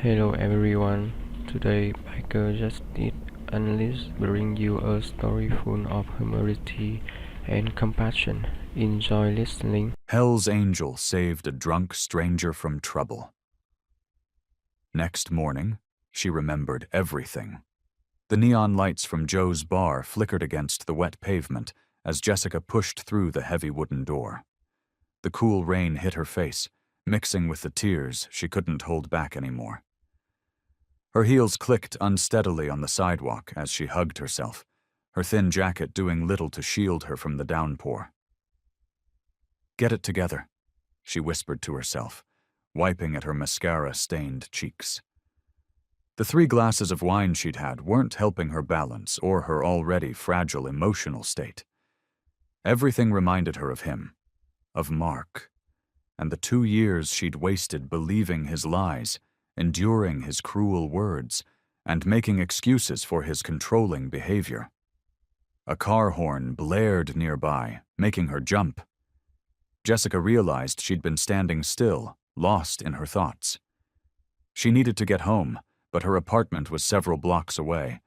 Hello everyone. Today, Biker Justice Analyst bring you a story full of humanity and compassion. Enjoy listening. Hell's Angel saved a drunk stranger from trouble. Next morning, she remembered everything. The neon lights from Joe's bar flickered against the wet pavement as Jessica pushed through the heavy wooden door. The cool rain hit her face, mixing with the tears she couldn't hold back anymore. Her heels clicked unsteadily on the sidewalk as she hugged herself, her thin jacket doing little to shield her from the downpour. "Get it together," she whispered to herself, wiping at her mascara-stained cheeks. The 3 glasses of wine she'd had weren't helping her balance or her already fragile emotional state. Everything reminded her of him, of Mark, and the 2 years she'd wasted believing his lies, enduring his cruel words, and making excuses for his controlling behavior. A car horn blared nearby, making her jump. Jessica realized she'd been standing still, lost in her thoughts. She needed to get home, but her apartment was several blocks away,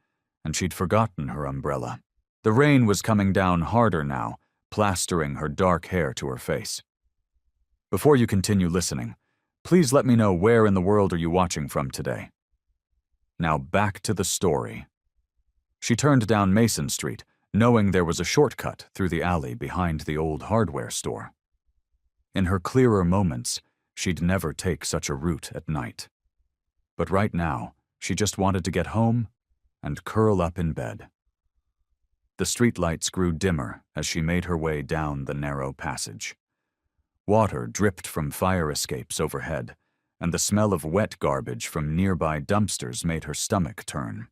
and she'd forgotten her umbrella. The rain was coming down harder now, plastering her dark hair to her face. Before you continue listening, please let me know where in the world are you watching from today. Now back to the story. She turned down Mason Street, knowing there was a shortcut through the alley behind the old hardware store. In her clearer moments, she'd never take such a route at night. But right now, she just wanted to get home and curl up in bed. The streetlights grew dimmer as she made her way down the narrow passage. Water dripped from fire escapes overhead, and the smell of wet garbage from nearby dumpsters made her stomach turn.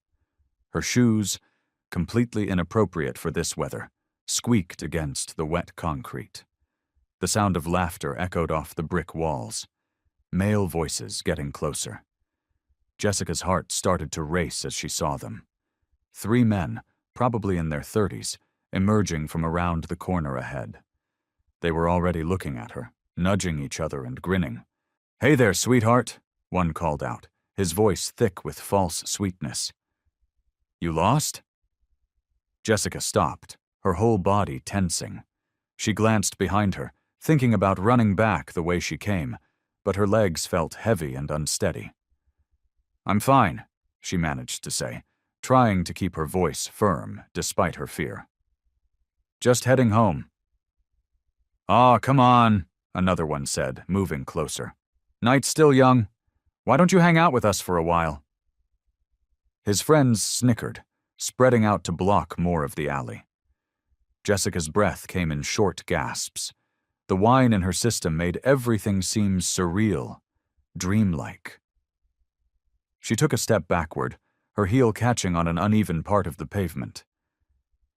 Her shoes, completely inappropriate for this weather, squeaked against the wet concrete. The sound of laughter echoed off the brick walls. Male voices getting closer. Jessica's heart started to race as she saw them. 3 men, probably in their 30s, emerging from around the corner ahead. They were already looking at her, nudging each other and grinning. "Hey there, sweetheart," one called out, his voice thick with false sweetness. "You lost?" Jessica stopped, her whole body tensing. She glanced behind her, thinking about running back the way she came, but her legs felt heavy and unsteady. "I'm fine," she managed to say, trying to keep her voice firm despite her fear. "Just heading home." "Aw, come on," another one said, moving closer. "Night's still young. Why don't you hang out with us for a while?" His friends snickered, spreading out to block more of the alley. Jessica's breath came in short gasps. The wine in her system made everything seem surreal, dreamlike. She took a step backward, her heel catching on an uneven part of the pavement.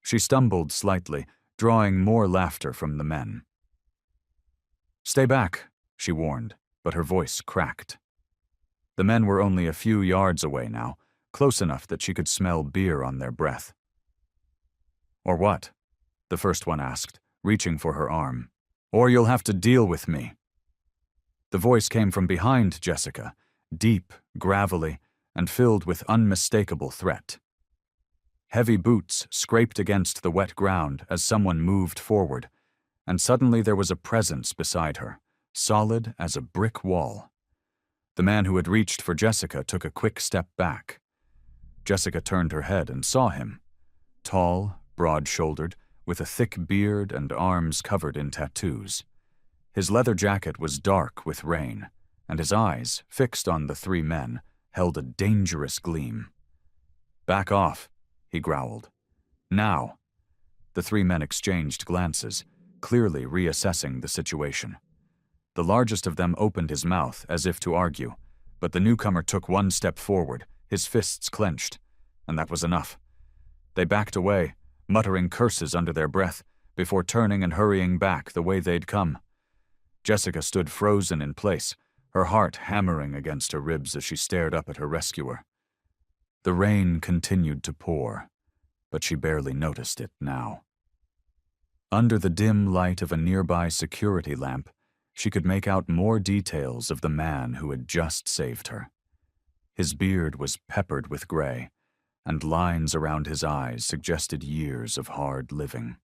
She stumbled slightly, drawing more laughter from the men. "Stay back," she warned, but her voice cracked. The men were only a few yards away now, close enough that she could smell beer on their breath. "Or what?" the first one asked, reaching for her arm. "Or you'll have to deal with me." The voice came from behind Jessica, deep, gravelly, and filled with unmistakable threat. Heavy boots scraped against the wet ground as someone moved forward, and suddenly there was a presence beside her, solid as a brick wall. The man who had reached for Jessica took a quick step back. Jessica turned her head and saw him. Tall, broad-shouldered, with a thick beard and arms covered in tattoos. His leather jacket was dark with rain, and his eyes, fixed on the 3 men, held a dangerous gleam. "Back off," he growled. "Now." The 3 men exchanged glances, clearly reassessing the situation. The largest of them opened his mouth as if to argue, but the newcomer took 1 step forward, his fists clenched, and that was enough. They backed away, muttering curses under their breath, before turning and hurrying back the way they'd come. Jessica stood frozen in place, her heart hammering against her ribs as she stared up at her rescuer. The rain continued to pour, but she barely noticed it now. Under the dim light of a nearby security lamp, she could make out more details of the man who had just saved her. His beard was peppered with gray, and lines around his eyes suggested years of hard living.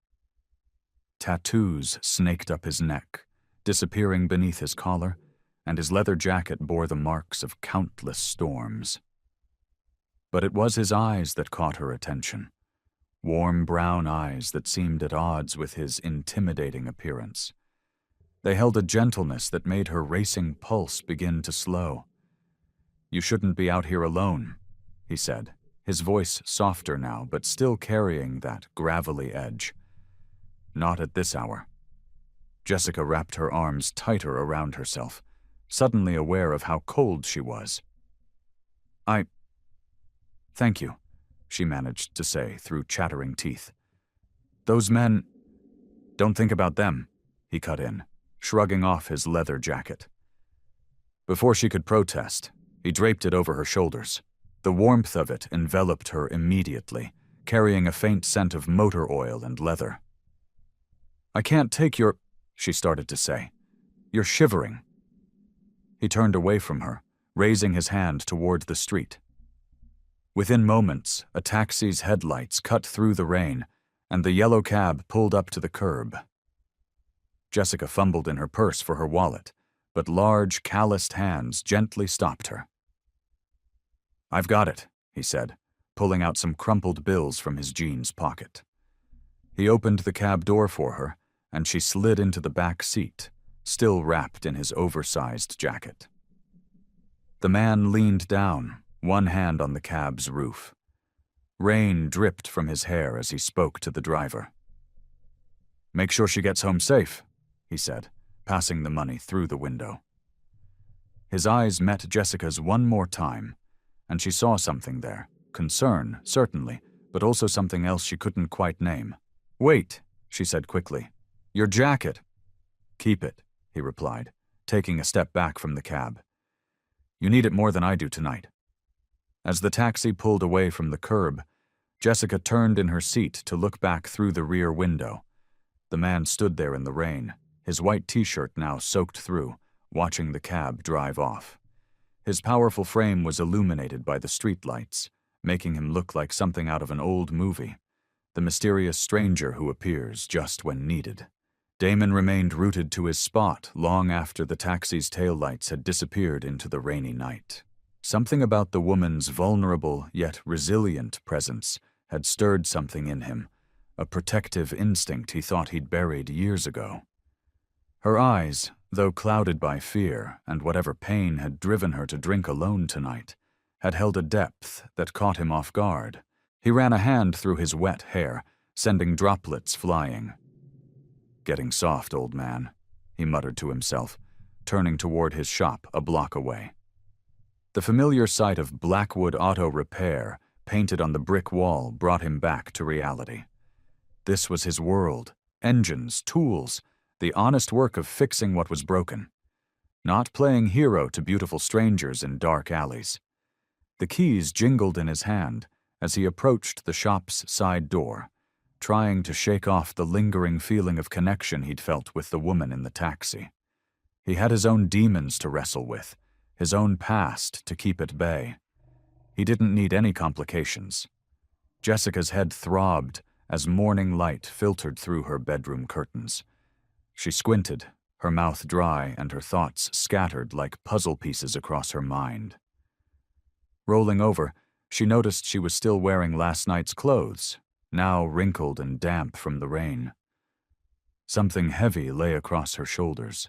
Tattoos snaked up his neck, disappearing beneath his collar, and his leather jacket bore the marks of countless storms. But it was his eyes that caught her attention, warm brown eyes that seemed at odds with his intimidating appearance. They held a gentleness that made her racing pulse begin to slow. "You shouldn't be out here alone," he said, his voice softer now, but still carrying that gravelly edge. "Not at this hour." Jessica wrapped her arms tighter around herself, suddenly aware of how cold she was. Thank you," she managed to say through chattering teeth. "Those men—" "Don't think about them," he cut in, shrugging off his leather jacket. Before she could protest, he draped it over her shoulders. The warmth of it enveloped her immediately, carrying a faint scent of motor oil and leather. "I can't take your—" she started to say. "You're shivering." He turned away from her, raising his hand toward the street. Within moments, a taxi's headlights cut through the rain, and the yellow cab pulled up to the curb. Jessica fumbled in her purse for her wallet, but large, calloused hands gently stopped her. "I've got it," he said, pulling out some crumpled bills from his jeans pocket. He opened the cab door for her, and she slid into the back seat, still wrapped in his oversized jacket. The man leaned down, one hand on the cab's roof. Rain dripped from his hair as he spoke to the driver. "Make sure she gets home safe," he said, passing the money through the window. His eyes met Jessica's one more time, and she saw something there. Concern, certainly, but also something else she couldn't quite name. "Wait," she said quickly. "Your jacket." "Keep it," he replied, taking a step back from the cab. "You need it more than I do tonight." As the taxi pulled away from the curb, Jessica turned in her seat to look back through the rear window. The man stood there in the rain, his white t-shirt now soaked through, watching the cab drive off. His powerful frame was illuminated by the streetlights, making him look like something out of an old movie, the mysterious stranger who appears just when needed. Damon remained rooted to his spot long after the taxi's taillights had disappeared into the rainy night. Something about the woman's vulnerable yet resilient presence had stirred something in him, a protective instinct he thought he'd buried years ago. Her eyes, though clouded by fear and whatever pain had driven her to drink alone tonight, had held a depth that caught him off guard. He ran a hand through his wet hair, sending droplets flying. "Getting soft, old man," he muttered to himself, turning toward his shop a block away. The familiar sight of Blackwood Auto Repair painted on the brick wall brought him back to reality. This was his world, engines, tools, the honest work of fixing what was broken, not playing hero to beautiful strangers in dark alleys. The keys jingled in his hand as he approached the shop's side door, trying to shake off the lingering feeling of connection he'd felt with the woman in the taxi. He had his own demons to wrestle with, his own past to keep at bay. He didn't need any complications. Jessica's head throbbed as morning light filtered through her bedroom curtains. She squinted, her mouth dry and her thoughts scattered like puzzle pieces across her mind. Rolling over, she noticed she was still wearing last night's clothes, now wrinkled and damp from the rain. Something heavy lay across her shoulders.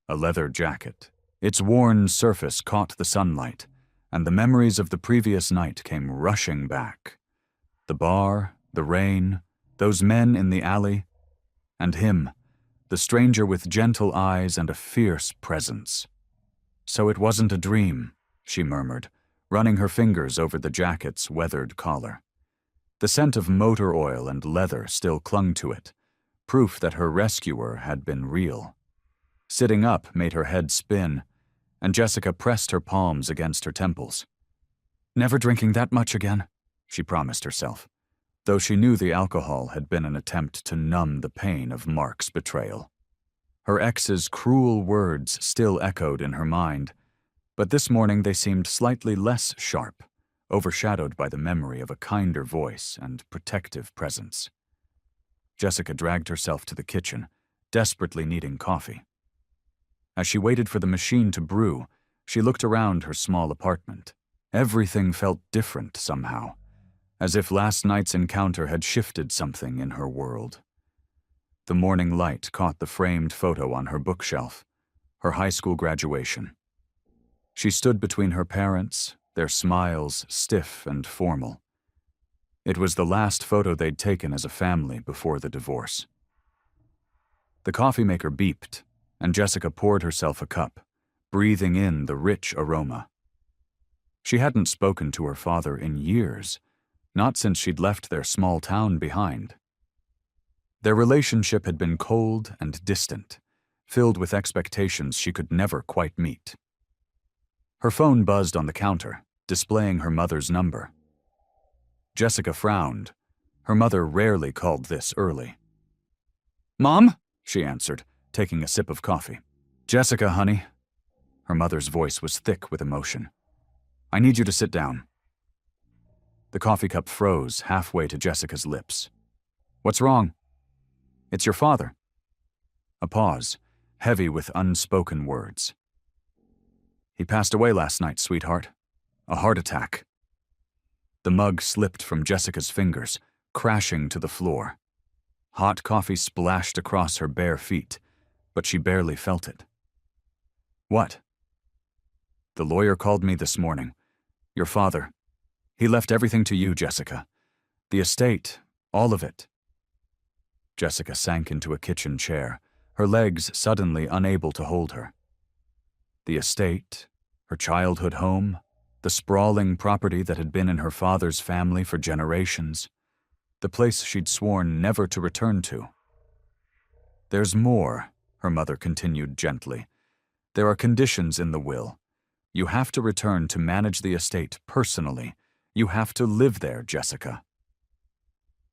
A leather jacket. Its worn surface caught the sunlight, and the memories of the previous night came rushing back. The bar, the rain, those men in the alley, and him, the stranger with gentle eyes and a fierce presence. "So it wasn't a dream," she murmured, running her fingers over the jacket's weathered collar. The scent of motor oil and leather still clung to it, proof that her rescuer had been real. Sitting up made her head spin, and Jessica pressed her palms against her temples. "Never drinking that much again," she promised herself, though she knew the alcohol had been an attempt to numb the pain of Mark's betrayal. Her ex's cruel words still echoed in her mind, But this morning they seemed slightly less sharp, overshadowed by the memory of a kinder voice and protective presence. Jessica dragged herself to the kitchen, desperately needing coffee. As she waited for the machine to brew, she looked around her small apartment. Everything felt different somehow, as if last night's encounter had shifted something in her world. The morning light caught the framed photo on her bookshelf, her high school graduation. She stood between her parents, their smiles stiff and formal. It was the last photo they'd taken as a family before the divorce. The coffee maker beeped, and Jessica poured herself a cup, breathing in the rich aroma. She hadn't spoken to her father in years, not since she'd left their small town behind. Their relationship had been cold and distant, filled with expectations she could never quite meet. Her phone buzzed on the counter, displaying her mother's number. Jessica frowned. Her mother rarely called this early. "Mom?" she answered, taking a sip of coffee. "Jessica, honey." Her mother's voice was thick with emotion. "I need you to sit down." The coffee cup froze halfway to Jessica's lips. "What's wrong?" "It's your father." A pause, heavy with unspoken words. "He passed away last night, sweetheart. A heart attack." The mug slipped from Jessica's fingers, crashing to the floor. Hot coffee splashed across her bare feet, but she barely felt it. "What?" "The lawyer called me this morning. Your father. He left everything to you, Jessica. The estate, all of it." Jessica sank into a kitchen chair, her legs suddenly unable to hold her. The estate, her childhood home, the sprawling property that had been in her father's family for generations, the place she'd sworn never to return to. "There's more," her mother continued gently. "There are conditions in the will. You have to return to manage the estate personally. You have to live there, Jessica."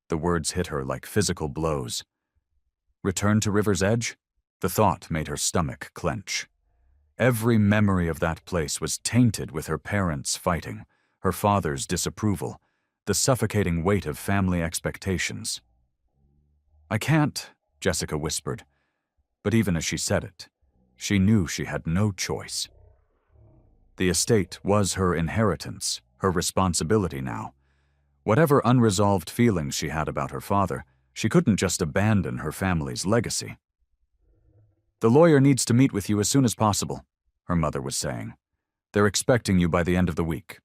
The words hit her like physical blows. Return to River's Edge? The thought made her stomach clench. Every memory of that place was tainted with her parents' fighting, her father's disapproval, the suffocating weight of family expectations. "I can't," Jessica whispered, but even as she said it, she knew she had no choice. The estate was her inheritance, her responsibility now. Whatever unresolved feelings she had about her father, she couldn't just abandon her family's legacy. "The lawyer needs to meet with you as soon as possible," her mother was saying. "They're expecting you by the end of the week."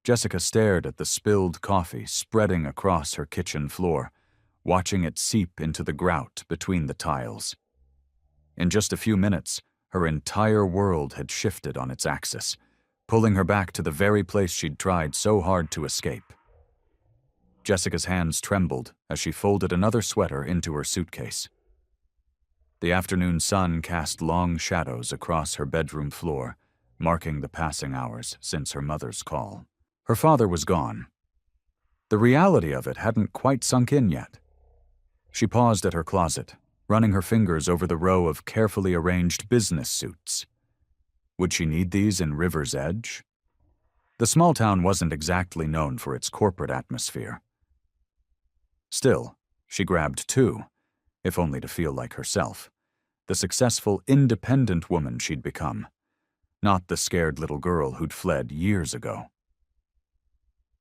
Jessica stared at the spilled coffee spreading across her kitchen floor, watching it seep into the grout between the tiles. In just a few minutes, her entire world had shifted on its axis, pulling her back to the very place she'd tried so hard to escape. Jessica's hands trembled as she folded another sweater into her suitcase. The afternoon sun cast long shadows across her bedroom floor, marking the passing hours since her mother's call. Her father was gone. The reality of it hadn't quite sunk in yet. She paused at her closet, running her fingers over the row of carefully arranged business suits. Would she need these in River's Edge? The small town wasn't exactly known for its corporate atmosphere. Still, she grabbed two, if only to feel like herself, the successful, independent woman she'd become, not the scared little girl who'd fled years ago.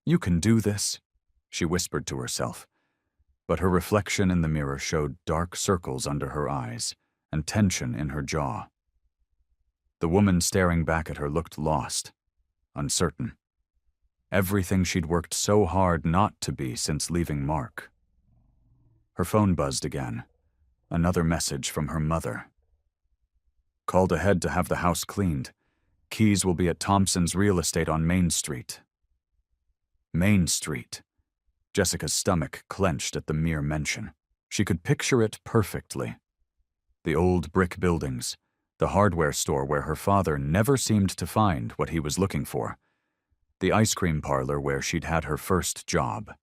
"You can do this," she whispered to herself, but her reflection in the mirror showed dark circles under her eyes and tension in her jaw. The woman staring back at her looked lost, uncertain. Everything she'd worked so hard not to be since leaving Mark. Her phone buzzed again. Another message from her mother. "Called ahead to have the house cleaned. Keys will be at Thompson's Real Estate on Main Street." Main Street. Jessica's stomach clenched at the mere mention. She could picture it perfectly. The old brick buildings, the hardware store where her father never seemed to find what he was looking for, the ice cream parlor where she'd had her first job.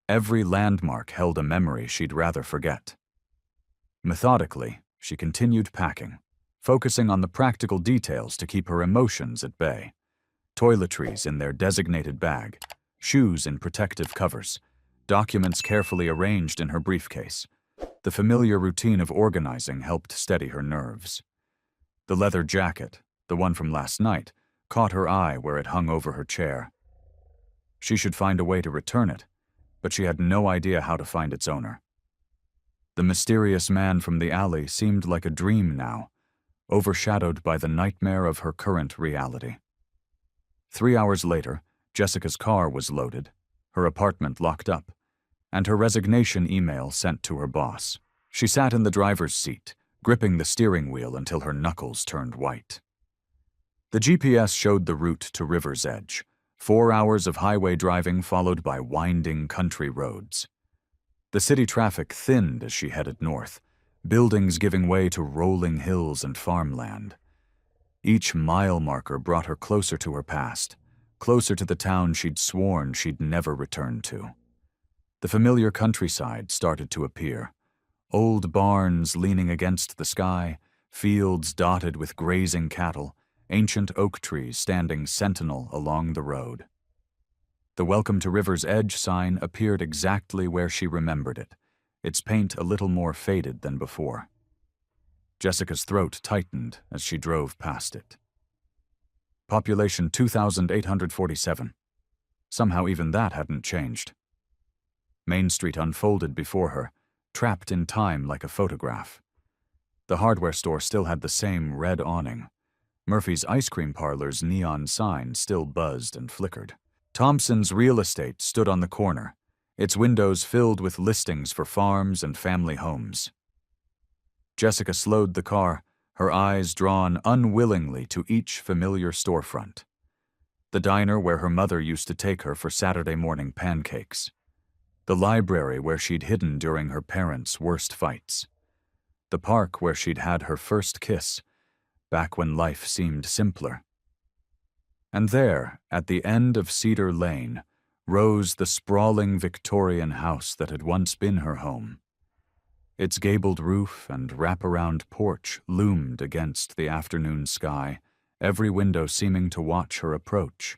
Every landmark held a memory she'd rather forget. Methodically, she continued packing, focusing on the practical details to keep her emotions at bay. Toiletries in their designated bag, shoes in protective covers, documents carefully arranged in her briefcase. The familiar routine of organizing helped steady her nerves. The leather jacket, the one from last night, caught her eye where it hung over her chair. She should find a way to return it, but she had no idea how to find its owner. The mysterious man from the alley seemed like a dream now, overshadowed by the nightmare of her current reality. 3 hours later, Jessica's car was loaded, her apartment locked up, and her resignation email sent to her boss. She sat in the driver's seat, gripping the steering wheel until her knuckles turned white. The GPS showed the route to River's Edge, 4 hours of highway driving followed by winding country roads. The city traffic thinned as she headed north, buildings giving way to rolling hills and farmland. Each mile marker brought her closer to her past, closer to the town she'd sworn she'd never return to. The familiar countryside started to appear. Old barns leaning against the sky, fields dotted with grazing cattle, ancient oak trees standing sentinel along the road. The Welcome to River's Edge sign appeared exactly where she remembered it, its paint a little more faded than before. Jessica's throat tightened as she drove past it. Population 2,847. Somehow even that hadn't changed. Main Street unfolded before her, trapped in time like a photograph. The hardware store still had the same red awning. Murphy's ice cream parlor's neon sign still buzzed and flickered. Thompson's real estate stood on the corner, its windows filled with listings for farms and family homes. Jessica slowed the car, her eyes drawn unwillingly to each familiar storefront. The diner where her mother used to take her for Saturday morning pancakes. The library where she'd hidden during her parents' worst fights. The park where she'd had her first kiss, back when life seemed simpler. And there, at the end of Cedar Lane, rose the sprawling Victorian house that had once been her home. Its gabled roof and wraparound porch loomed against the afternoon sky, every window seeming to watch her approach.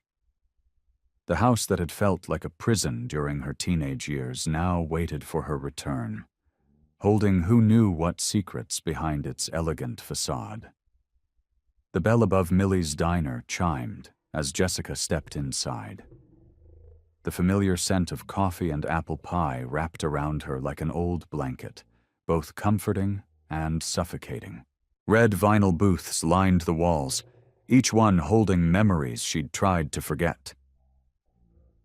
The house that had felt like a prison during her teenage years now waited for her return, holding who knew what secrets behind its elegant facade. The bell above Millie's diner chimed as Jessica stepped inside. The familiar scent of coffee and apple pie wrapped around her like an old blanket, both comforting and suffocating. Red vinyl booths lined the walls, each one holding memories she'd tried to forget.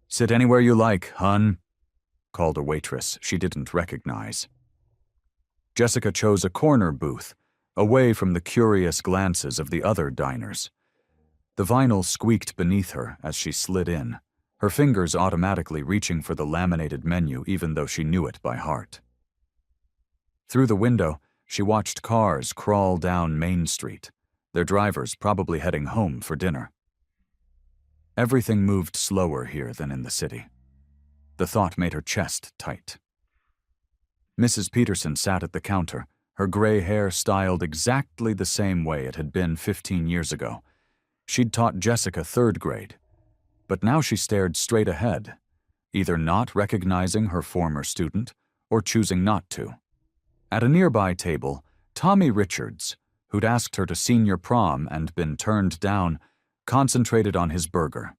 "Sit anywhere you like, hun," called a waitress she didn't recognize. Jessica chose a corner booth, away from the curious glances of the other diners. The vinyl squeaked beneath her as she slid in, her fingers automatically reaching for the laminated menu even though she knew it by heart. Through the window, she watched cars crawl down Main Street, their drivers probably heading home for dinner. Everything moved slower here than in the city. The thought made her chest tight. Mrs. Peterson sat at the counter, her gray hair styled exactly the same way it had been 15 years ago. She'd taught Jessica 3rd grade, but now she stared straight ahead, either not recognizing her former student or choosing not to. At a nearby table, Tommy Richards, who'd asked her to senior prom and been turned down, concentrated on his burger,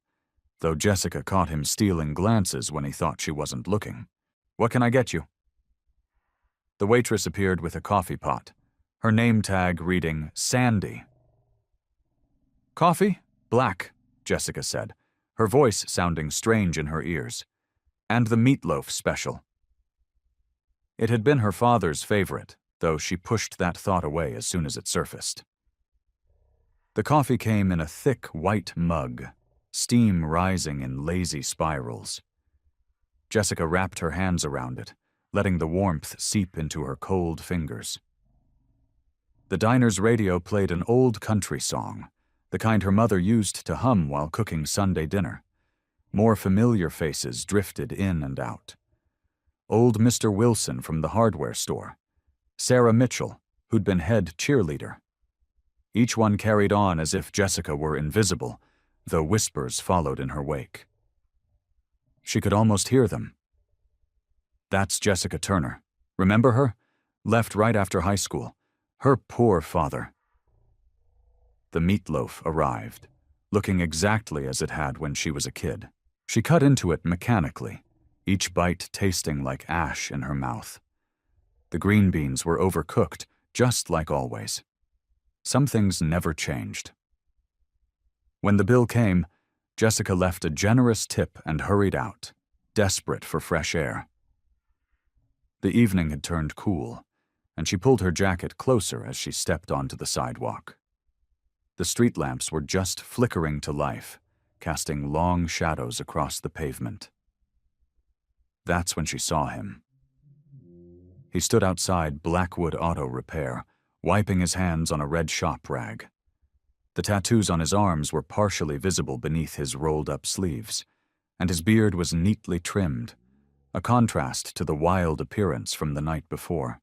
though Jessica caught him stealing glances when he thought she wasn't looking. "What can I get you?" The waitress appeared with a coffee pot, her name tag reading Sandy. "Coffee? Black," Jessica said, her voice sounding strange in her ears. "And the meatloaf special." It had been her father's favorite, though she pushed that thought away as soon as it surfaced. The coffee came in a thick white mug, steam rising in lazy spirals. Jessica wrapped her hands around it, letting the warmth seep into her cold fingers. The diner's radio played an old country song, the kind her mother used to hum while cooking Sunday dinner. More familiar faces drifted in and out. Old Mr. Wilson from the hardware store, Sarah Mitchell, who'd been head cheerleader. each one carried on as if Jessica were invisible, though whispers followed in her wake. She could almost hear them. That's Jessica Turner. Remember her? Left right after high school. Her poor father. The meatloaf arrived, looking exactly as it had when she was a kid. She cut into it mechanically, each bite tasting like ash in her mouth. The green beans were overcooked, just like always. Some things never changed. When the bill came, Jessica left a generous tip and hurried out, desperate for fresh air. The evening had turned cool, and she pulled her jacket closer as she stepped onto the sidewalk. The street lamps were just flickering to life, casting long shadows across the pavement. That's when she saw him. He stood outside Blackwood Auto Repair, wiping his hands on a red shop rag. The tattoos on his arms were partially visible beneath his rolled-up sleeves, and his beard was neatly trimmed, a contrast to the wild appearance from the night before.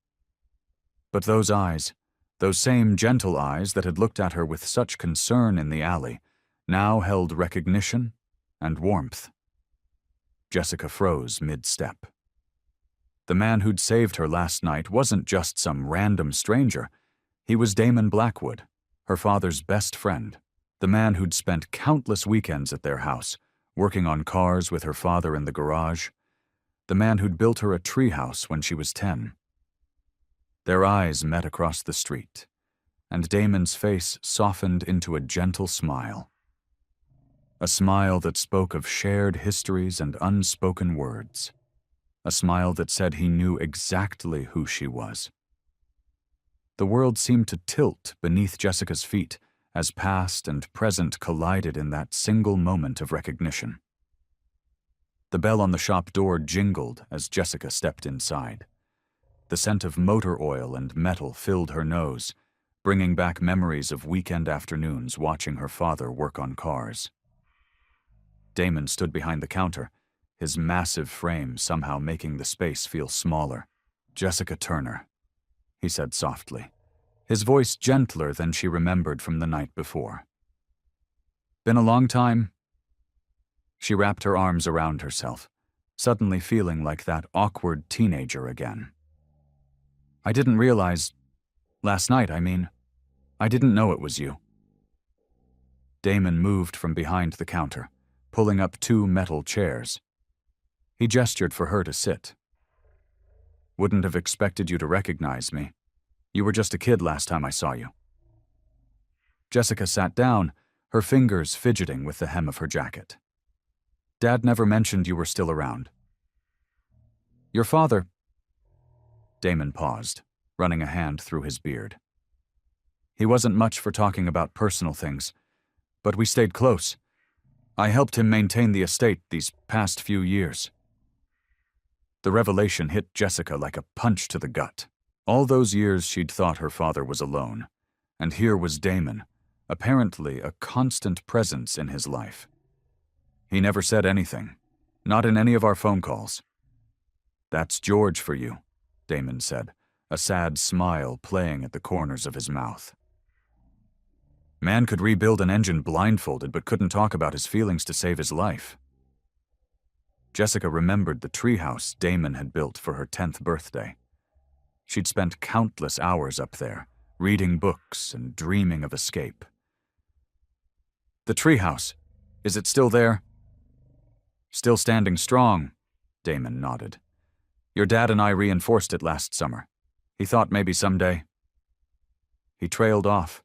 But those eyes, those same gentle eyes that had looked at her with such concern in the alley, now held recognition and warmth. Jessica froze mid-step. The man who'd saved her last night wasn't just some random stranger. He was Damon Blackwood, her father's best friend, the man who'd spent countless weekends at their house, working on cars with her father in the garage, the man who'd built her a treehouse when she was 10. Their eyes met across the street, and Damon's face softened into a gentle smile. A smile that spoke of shared histories and unspoken words. A smile that said he knew exactly who she was. The world seemed to tilt beneath Jessica's feet as past and present collided in that single moment of recognition. The bell on the shop door jingled as Jessica stepped inside. The scent of motor oil and metal filled her nose, bringing back memories of weekend afternoons watching her father work on cars. Damon stood behind the counter, his massive frame somehow making the space feel smaller. "Jessica Turner," he said softly, his voice gentler than she remembered from the night before. "Been a long time?" She wrapped her arms around herself, suddenly feeling like that awkward teenager again. "I didn't realize, last night, I didn't know it was you." Damon moved from behind the counter, pulling up 2 metal chairs. He gestured for her to sit. "Wouldn't have expected you to recognize me. You were just a kid last time I saw you." Jessica sat down, her fingers fidgeting with the hem of her jacket. "Dad never mentioned you were still around." "Your father—" Damon paused, running a hand through his beard. "He wasn't much for talking about personal things, but we stayed close. I helped him maintain the estate these past few years." The revelation hit Jessica like a punch to the gut. All those years she'd thought her father was alone, and here was Damon, apparently a constant presence in his life. He never said anything, not in any of our phone calls. "That's George for you," Damon said, a sad smile playing at the corners of his mouth. Man could rebuild an engine blindfolded but couldn't talk about his feelings to save his life. Jessica remembered the treehouse Damon had built for her 10th birthday. She'd spent countless hours up there, reading books and dreaming of escape. "The treehouse, is it still there?" "Still standing strong," Damon nodded. "Your dad and I reinforced it last summer. He thought maybe someday." He trailed off,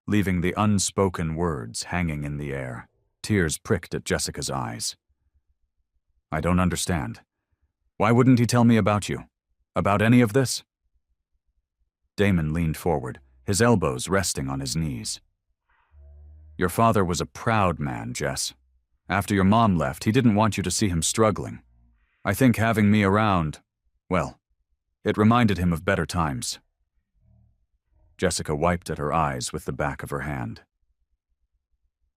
leaving the unspoken words hanging in the air. Tears pricked at Jessica's eyes. "I don't understand. Why wouldn't he tell me about you? About any of this?" Damon leaned forward, his elbows resting on his knees. "Your father was a proud man, Jess. After your mom left, he didn't want you to see him struggling. I think having me around, well, it reminded him of better times." Jessica wiped at her eyes with the back of her hand.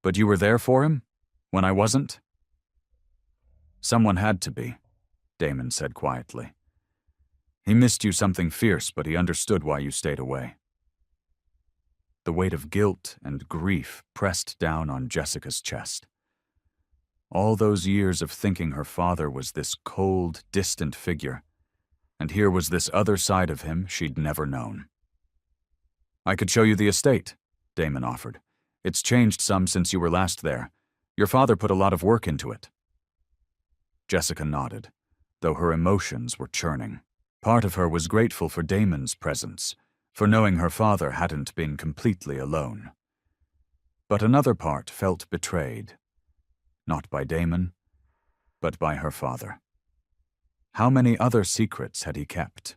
"But you were there for him? When I wasn't?" "Someone had to be," Damon said quietly. "He missed you something fierce, but he understood why you stayed away." The weight of guilt and grief pressed down on Jessica's chest. All those years of thinking her father was this cold, distant figure, and here was this other side of him she'd never known. "I could show you the estate," Damon offered. "It's changed some since you were last there. Your father put a lot of work into it." Jessica nodded, though her emotions were churning. Part of her was grateful for Damon's presence, for knowing her father hadn't been completely alone. But another part felt betrayed, not by Damon, but by her father. How many other secrets had he kept?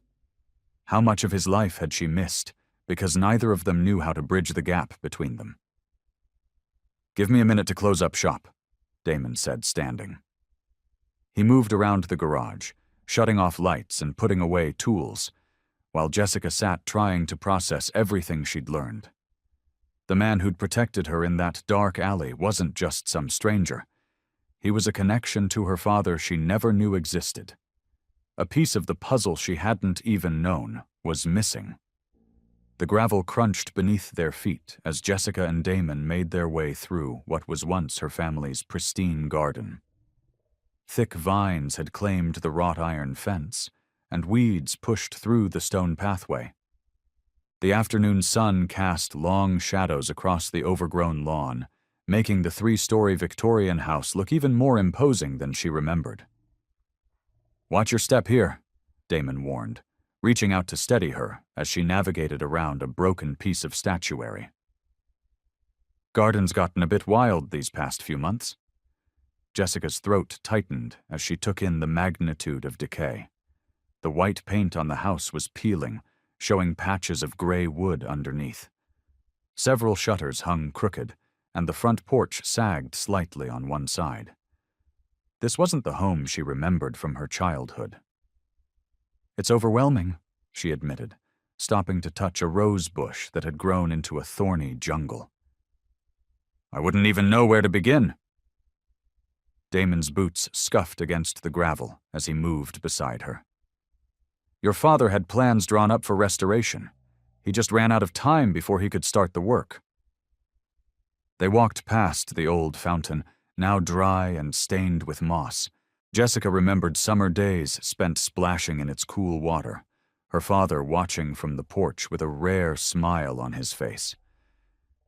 How much of his life had she missed because neither of them knew how to bridge the gap between them? "Give me a minute to close up shop," Damon said, standing. He moved around the garage, shutting off lights and putting away tools, while Jessica sat trying to process everything she'd learned. The man who'd protected her in that dark alley wasn't just some stranger. He was a connection to her father she never knew existed. A piece of the puzzle she hadn't even known was missing. The gravel crunched beneath their feet as Jessica and Damon made their way through what was once her family's pristine garden. Thick vines had claimed the wrought iron fence, and weeds pushed through the stone pathway. The afternoon sun cast long shadows across the overgrown lawn, making the 3-story Victorian house look even more imposing than she remembered. "Watch your step here," Damon warned, reaching out to steady her as she navigated around a broken piece of statuary. "Garden's gotten a bit wild these past few months." Jessica's throat tightened as she took in the magnitude of decay. The white paint on the house was peeling, showing patches of gray wood underneath. Several shutters hung crooked, and the front porch sagged slightly on one side. This wasn't the home she remembered from her childhood. "It's overwhelming," she admitted, stopping to touch a rose bush that had grown into a thorny jungle. "I wouldn't even know where to begin." Damon's boots scuffed against the gravel as he moved beside her. "Your father had plans drawn up for restoration. He just ran out of time before he could start the work." They walked past the old fountain, now dry and stained with moss. Jessica remembered summer days spent splashing in its cool water, her father watching from the porch with a rare smile on his face.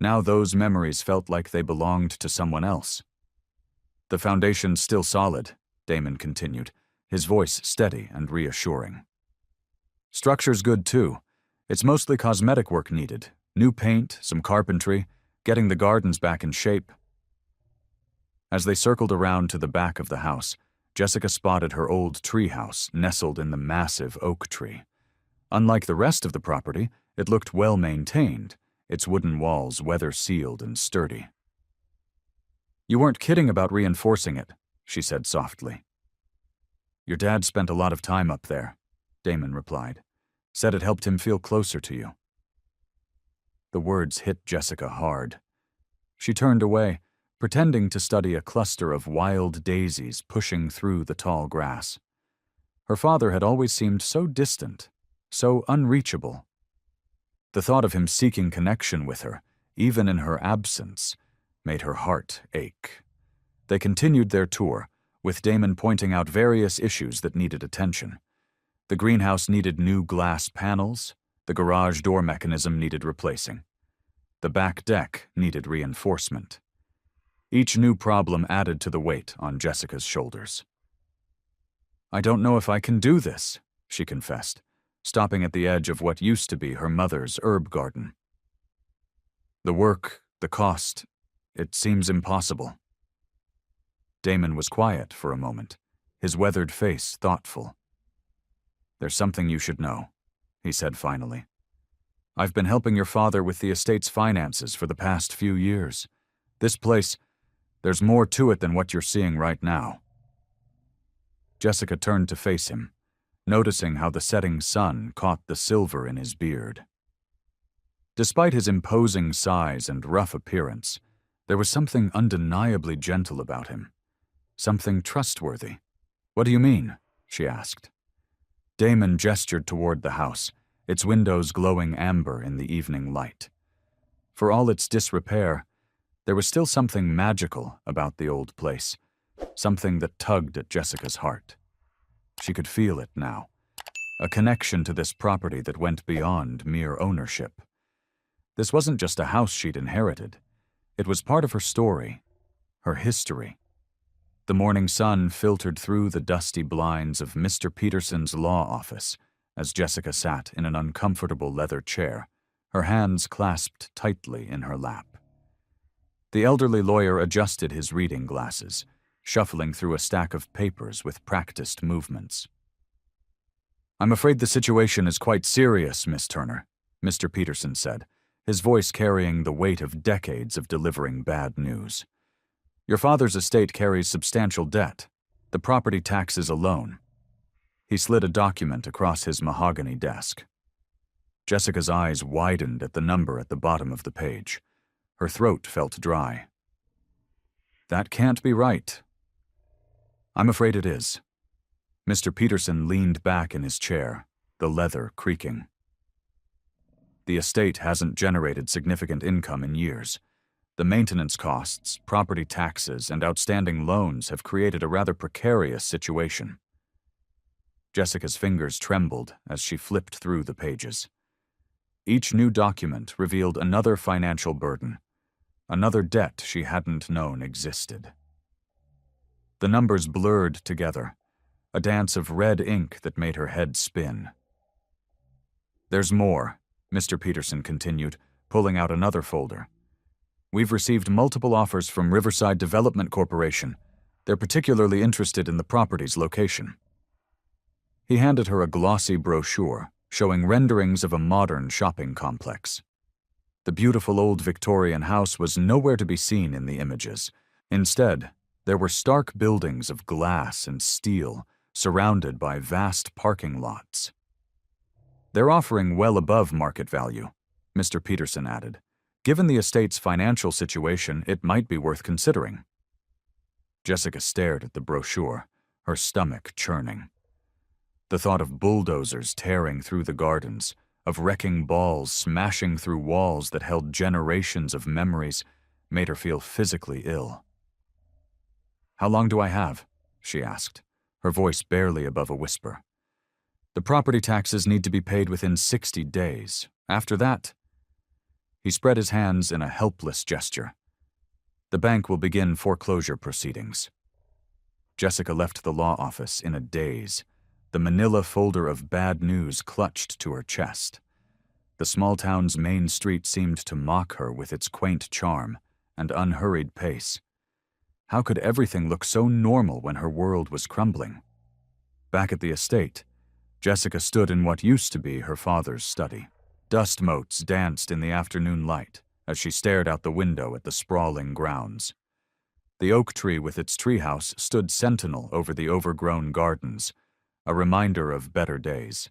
Now those memories felt like they belonged to someone else. "The foundation's still solid," Damon continued, his voice steady and reassuring. "Structure's good too. It's mostly cosmetic work needed. New paint, some carpentry, getting the gardens back in shape." As they circled around to the back of the house, Jessica spotted her old treehouse nestled in the massive oak tree. Unlike the rest of the property, it looked well maintained, its wooden walls weather-sealed and sturdy. "You weren't kidding about reinforcing it," she said softly. "Your dad spent a lot of time up there," Damon replied. "Said it helped him feel closer to you." The words hit Jessica hard. She turned away, pretending to study a cluster of wild daisies pushing through the tall grass. Her father had always seemed so distant, so unreachable. The thought of him seeking connection with her, even in her absence, made her heart ache. They continued their tour, with Damon pointing out various issues that needed attention. The greenhouse needed new glass panels, the garage door mechanism needed replacing. The back deck needed reinforcement. Each new problem added to the weight on Jessica's shoulders. "I don't know if I can do this," she confessed, stopping at the edge of what used to be her mother's herb garden. "The work, the cost, it seems impossible." Damon was quiet for a moment, his weathered face thoughtful. "There's something you should know," he said finally. "I've been helping your father with the estate's finances for the past few years. This place, there's more to it than what you're seeing right now." Jessica turned to face him, noticing how the setting sun caught the silver in his beard. Despite his imposing size and rough appearance, there was something undeniably gentle about him, something trustworthy. "What do you mean?" she asked. Damon gestured toward the house, its windows glowing amber in the evening light. For all its disrepair, there was still something magical about the old place, something that tugged at Jessica's heart. She could feel it now, a connection to this property that went beyond mere ownership. This wasn't just a house she'd inherited. It was part of her story, her history. The morning sun filtered through the dusty blinds of Mr. Peterson's law office as Jessica sat in an uncomfortable leather chair, her hands clasped tightly in her lap. The elderly lawyer adjusted his reading glasses, shuffling through a stack of papers with practiced movements. "I'm afraid the situation is quite serious, Miss Turner," Mr. Peterson said, his voice carrying the weight of decades of delivering bad news. "Your father's estate carries substantial debt, the property taxes alone." He slid a document across his mahogany desk. Jessica's eyes widened at the number at the bottom of the page. Her throat felt dry. "That can't be right." "I'm afraid it is." Mr. Peterson leaned back in his chair, the leather creaking. "The estate hasn't generated significant income in years. The maintenance costs, property taxes, and outstanding loans have created a rather precarious situation." Jessica's fingers trembled as she flipped through the pages. Each new document revealed another financial burden, another debt she hadn't known existed. The numbers blurred together, a dance of red ink that made her head spin. "There's more," Mr. Peterson continued, pulling out another folder. "We've received multiple offers from Riverside Development Corporation. They're particularly interested in the property's location." He handed her a glossy brochure showing renderings of a modern shopping complex. The beautiful old Victorian house was nowhere to be seen in the images. Instead, there were stark buildings of glass and steel surrounded by vast parking lots. "They're offering well above market value," Mr. Peterson added. "Given the estate's financial situation, it might be worth considering." Jessica stared at the brochure, her stomach churning. The thought of bulldozers tearing through the gardens, of wrecking balls smashing through walls that held generations of memories, made her feel physically ill. "How long do I have?" she asked, her voice barely above a whisper. "The property taxes need to be paid within 60 days. After that..." He spread his hands in a helpless gesture. "The bank will begin foreclosure proceedings." Jessica left the law office in a daze, the manila folder of bad news clutched to her chest. The small town's main street seemed to mock her with its quaint charm and unhurried pace. How could everything look so normal when her world was crumbling? Back at the estate, Jessica stood in what used to be her father's study. Dust motes danced in the afternoon light as she stared out the window at the sprawling grounds. The oak tree with its treehouse stood sentinel over the overgrown gardens, a reminder of better days.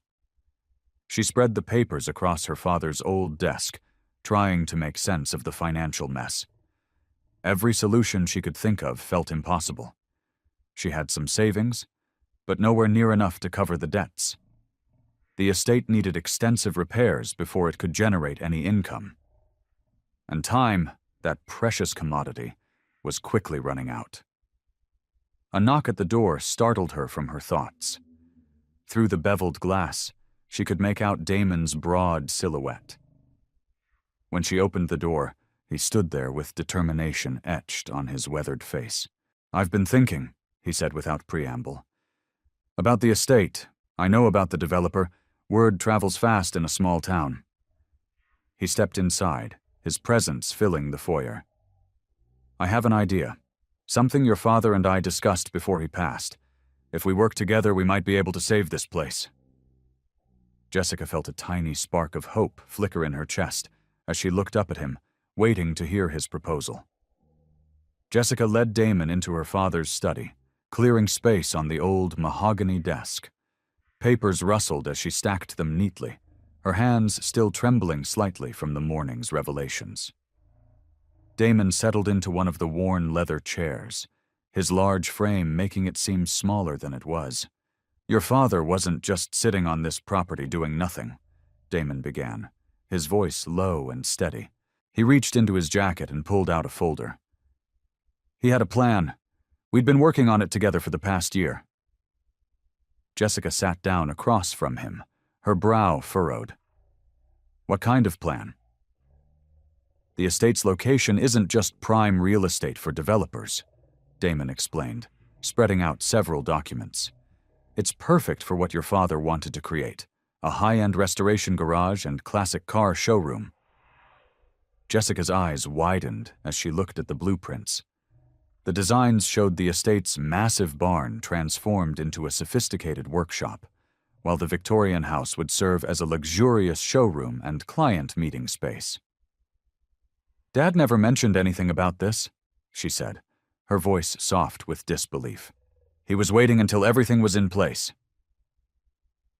She spread the papers across her father's old desk, trying to make sense of the financial mess. Every solution she could think of felt impossible. She had some savings, but nowhere near enough to cover the debts. The estate needed extensive repairs before it could generate any income. And time, that precious commodity, was quickly running out. A knock at the door startled her from her thoughts. Through the beveled glass, she could make out Damon's broad silhouette. When she opened the door, he stood there with determination etched on his weathered face. "I've been thinking," he said without preamble. "About the estate. I know about the developer. Word travels fast in a small town." He stepped inside, his presence filling the foyer. "I have an idea. Something your father and I discussed before he passed. If we work together, we might be able to save this place." Jessica felt a tiny spark of hope flicker in her chest as she looked up at him, waiting to hear his proposal. Jessica led Damon into her father's study, clearing space on the old mahogany desk. Papers rustled as she stacked them neatly, her hands still trembling slightly from the morning's revelations. Damon settled into one of the worn leather chairs, his large frame making it seem smaller than it was. "Your father wasn't just sitting on this property doing nothing," Damon began, his voice low and steady. He reached into his jacket and pulled out a folder. He had a plan. We'd been working on it together for the past year. Jessica sat down across from him, her brow furrowed. What kind of plan? The estate's location isn't just prime real estate for developers, Damon explained, spreading out several documents. It's perfect for what your father wanted to create, a high-end restoration garage and classic car showroom. Jessica's eyes widened as she looked at the blueprints. The designs showed the estate's massive barn transformed into a sophisticated workshop, while the Victorian house would serve as a luxurious showroom and client meeting space. Dad never mentioned anything about this, she said, her voice soft with disbelief. He was waiting until everything was in place.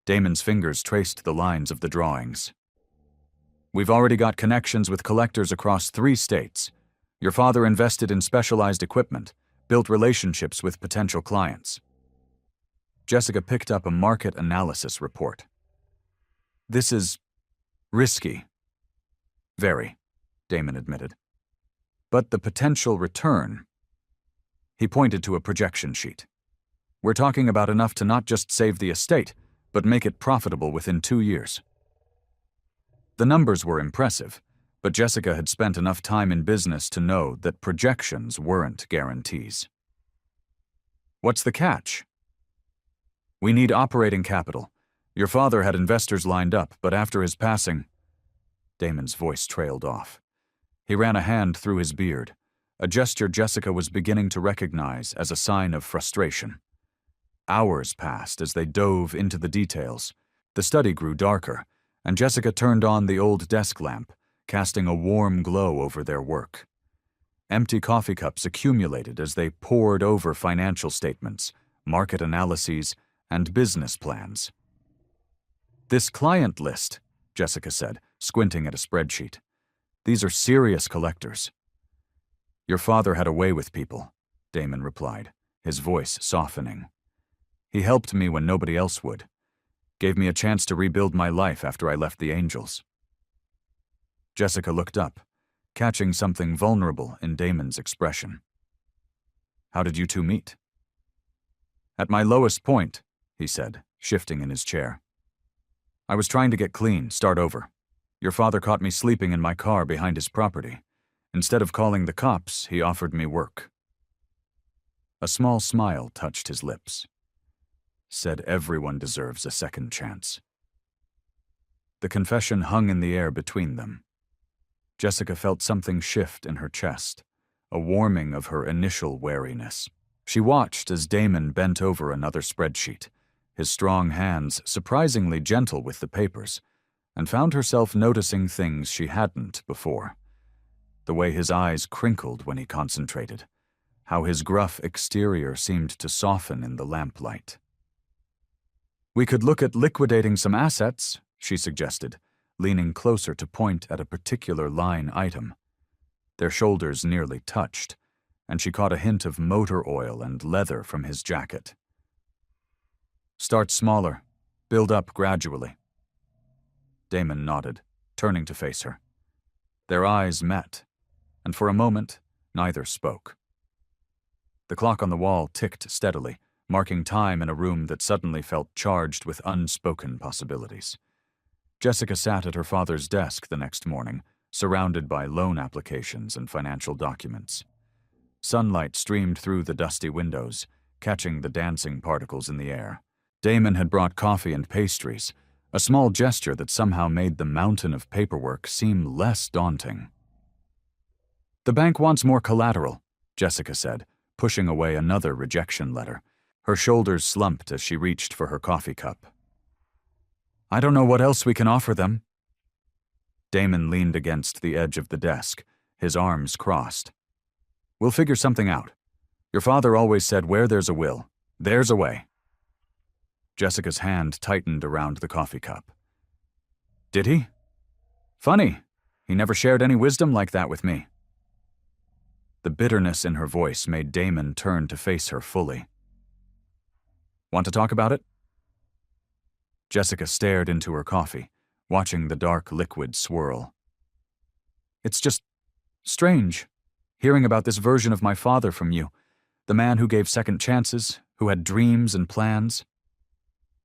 Damon's fingers traced the lines of the drawings. We've already got connections with collectors across 3 states. Your father invested in specialized equipment, built relationships with potential clients. Jessica picked up a market analysis report. This is risky. Very, Damon admitted. But the potential return. He pointed to a projection sheet. We're talking about enough to not just save the estate, but make it profitable within 2 years. The numbers were impressive, but Jessica had spent enough time in business to know that projections weren't guarantees. What's the catch? We need operating capital. Your father had investors lined up, but after his passing... Damon's voice trailed off. He ran a hand through his beard, a gesture Jessica was beginning to recognize as a sign of frustration. Hours passed as they dove into the details. The study grew darker, and Jessica turned on the old desk lamp, casting a warm glow over their work. Empty coffee cups accumulated as they pored over financial statements, market analyses, and business plans. This client list, Jessica said, squinting at a spreadsheet. These are serious collectors. Your father had a way with people, Damon replied, his voice softening. He helped me when nobody else would. Gave me a chance to rebuild my life after I left the Angels. Jessica looked up, catching something vulnerable in Damon's expression. How did you two meet? At my lowest point, he said, shifting in his chair. I was trying to get clean, start over. Your father caught me sleeping in my car behind his property. Instead of calling the cops, he offered me work. A small smile touched his lips. Said everyone deserves a second chance. The confession hung in the air between them. Jessica felt something shift in her chest, a warming of her initial wariness. She watched as Damon bent over another spreadsheet, his strong hands surprisingly gentle with the papers, and found herself noticing things she hadn't before. The way his eyes crinkled when he concentrated, how his gruff exterior seemed to soften in the lamplight. We could look at liquidating some assets, she suggested, leaning closer to point at a particular line item. Their shoulders nearly touched, and she caught a hint of motor oil and leather from his jacket. Start smaller, build up gradually. Damon nodded, turning to face her. Their eyes met, and for a moment, neither spoke. The clock on the wall ticked steadily, marking time in a room that suddenly felt charged with unspoken possibilities. Jessica sat at her father's desk the next morning, surrounded by loan applications and financial documents. Sunlight streamed through the dusty windows, catching the dancing particles in the air. Damon had brought coffee and pastries, a small gesture that somehow made the mountain of paperwork seem less daunting. The bank wants more collateral, Jessica said, pushing away another rejection letter. Her shoulders slumped as she reached for her coffee cup. I don't know what else we can offer them. Damon leaned against the edge of the desk, his arms crossed. We'll figure something out. Your father always said where there's a will, there's a way. Jessica's hand tightened around the coffee cup. Did he? Funny. He never shared any wisdom like that with me. The bitterness in her voice made Damon turn to face her fully. Want to talk about it? Jessica stared into her coffee, watching the dark liquid swirl. It's just strange, hearing about this version of my father from you, the man who gave second chances, who had dreams and plans.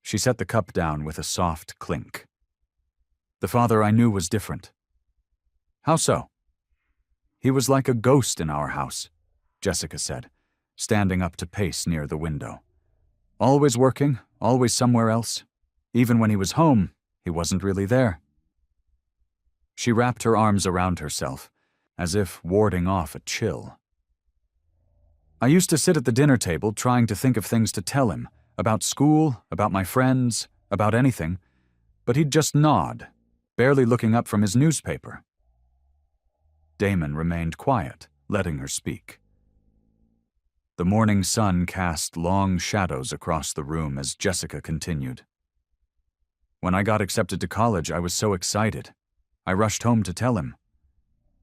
She set the cup down with a soft clink. The father I knew was different. How so? He was like a ghost in our house, Jessica said, standing up to pace near the window. Always working, always somewhere else. Even when he was home, he wasn't really there. She wrapped her arms around herself, as if warding off a chill. I used to sit at the dinner table trying to think of things to tell him, about school, about my friends, about anything, but he'd just nod, barely looking up from his newspaper. Damon remained quiet, letting her speak. The morning sun cast long shadows across the room as Jessica continued. When I got accepted to college, I was so excited. I rushed home to tell him.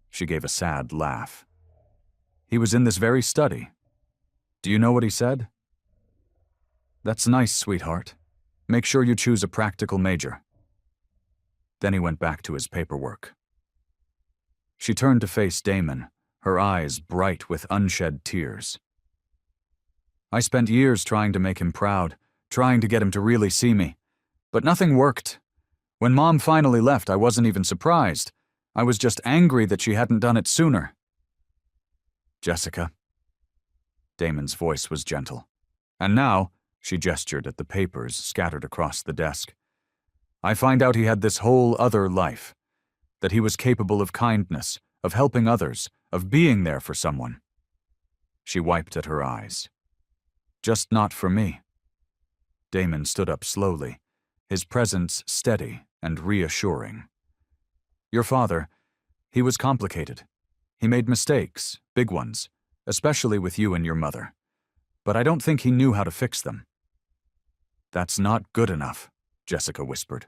She gave a sad laugh. He was in this very study. Do you know what he said? That's nice, sweetheart. Make sure you choose a practical major. Then he went back to his paperwork. She turned to face Damon, her eyes bright with unshed tears. I spent years trying to make him proud, trying to get him to really see me. But nothing worked. When Mom finally left, I wasn't even surprised. I was just angry that she hadn't done it sooner. Jessica. Damon's voice was gentle. And now, she gestured at the papers scattered across the desk, I find out he had this whole other life, that he was capable of kindness, of helping others, of being there for someone. She wiped at her eyes. Just not for me. Damon stood up slowly, his presence steady and reassuring. Your father, he was complicated. He made mistakes, big ones, especially with you and your mother. But I don't think he knew how to fix them. That's not good enough, Jessica whispered.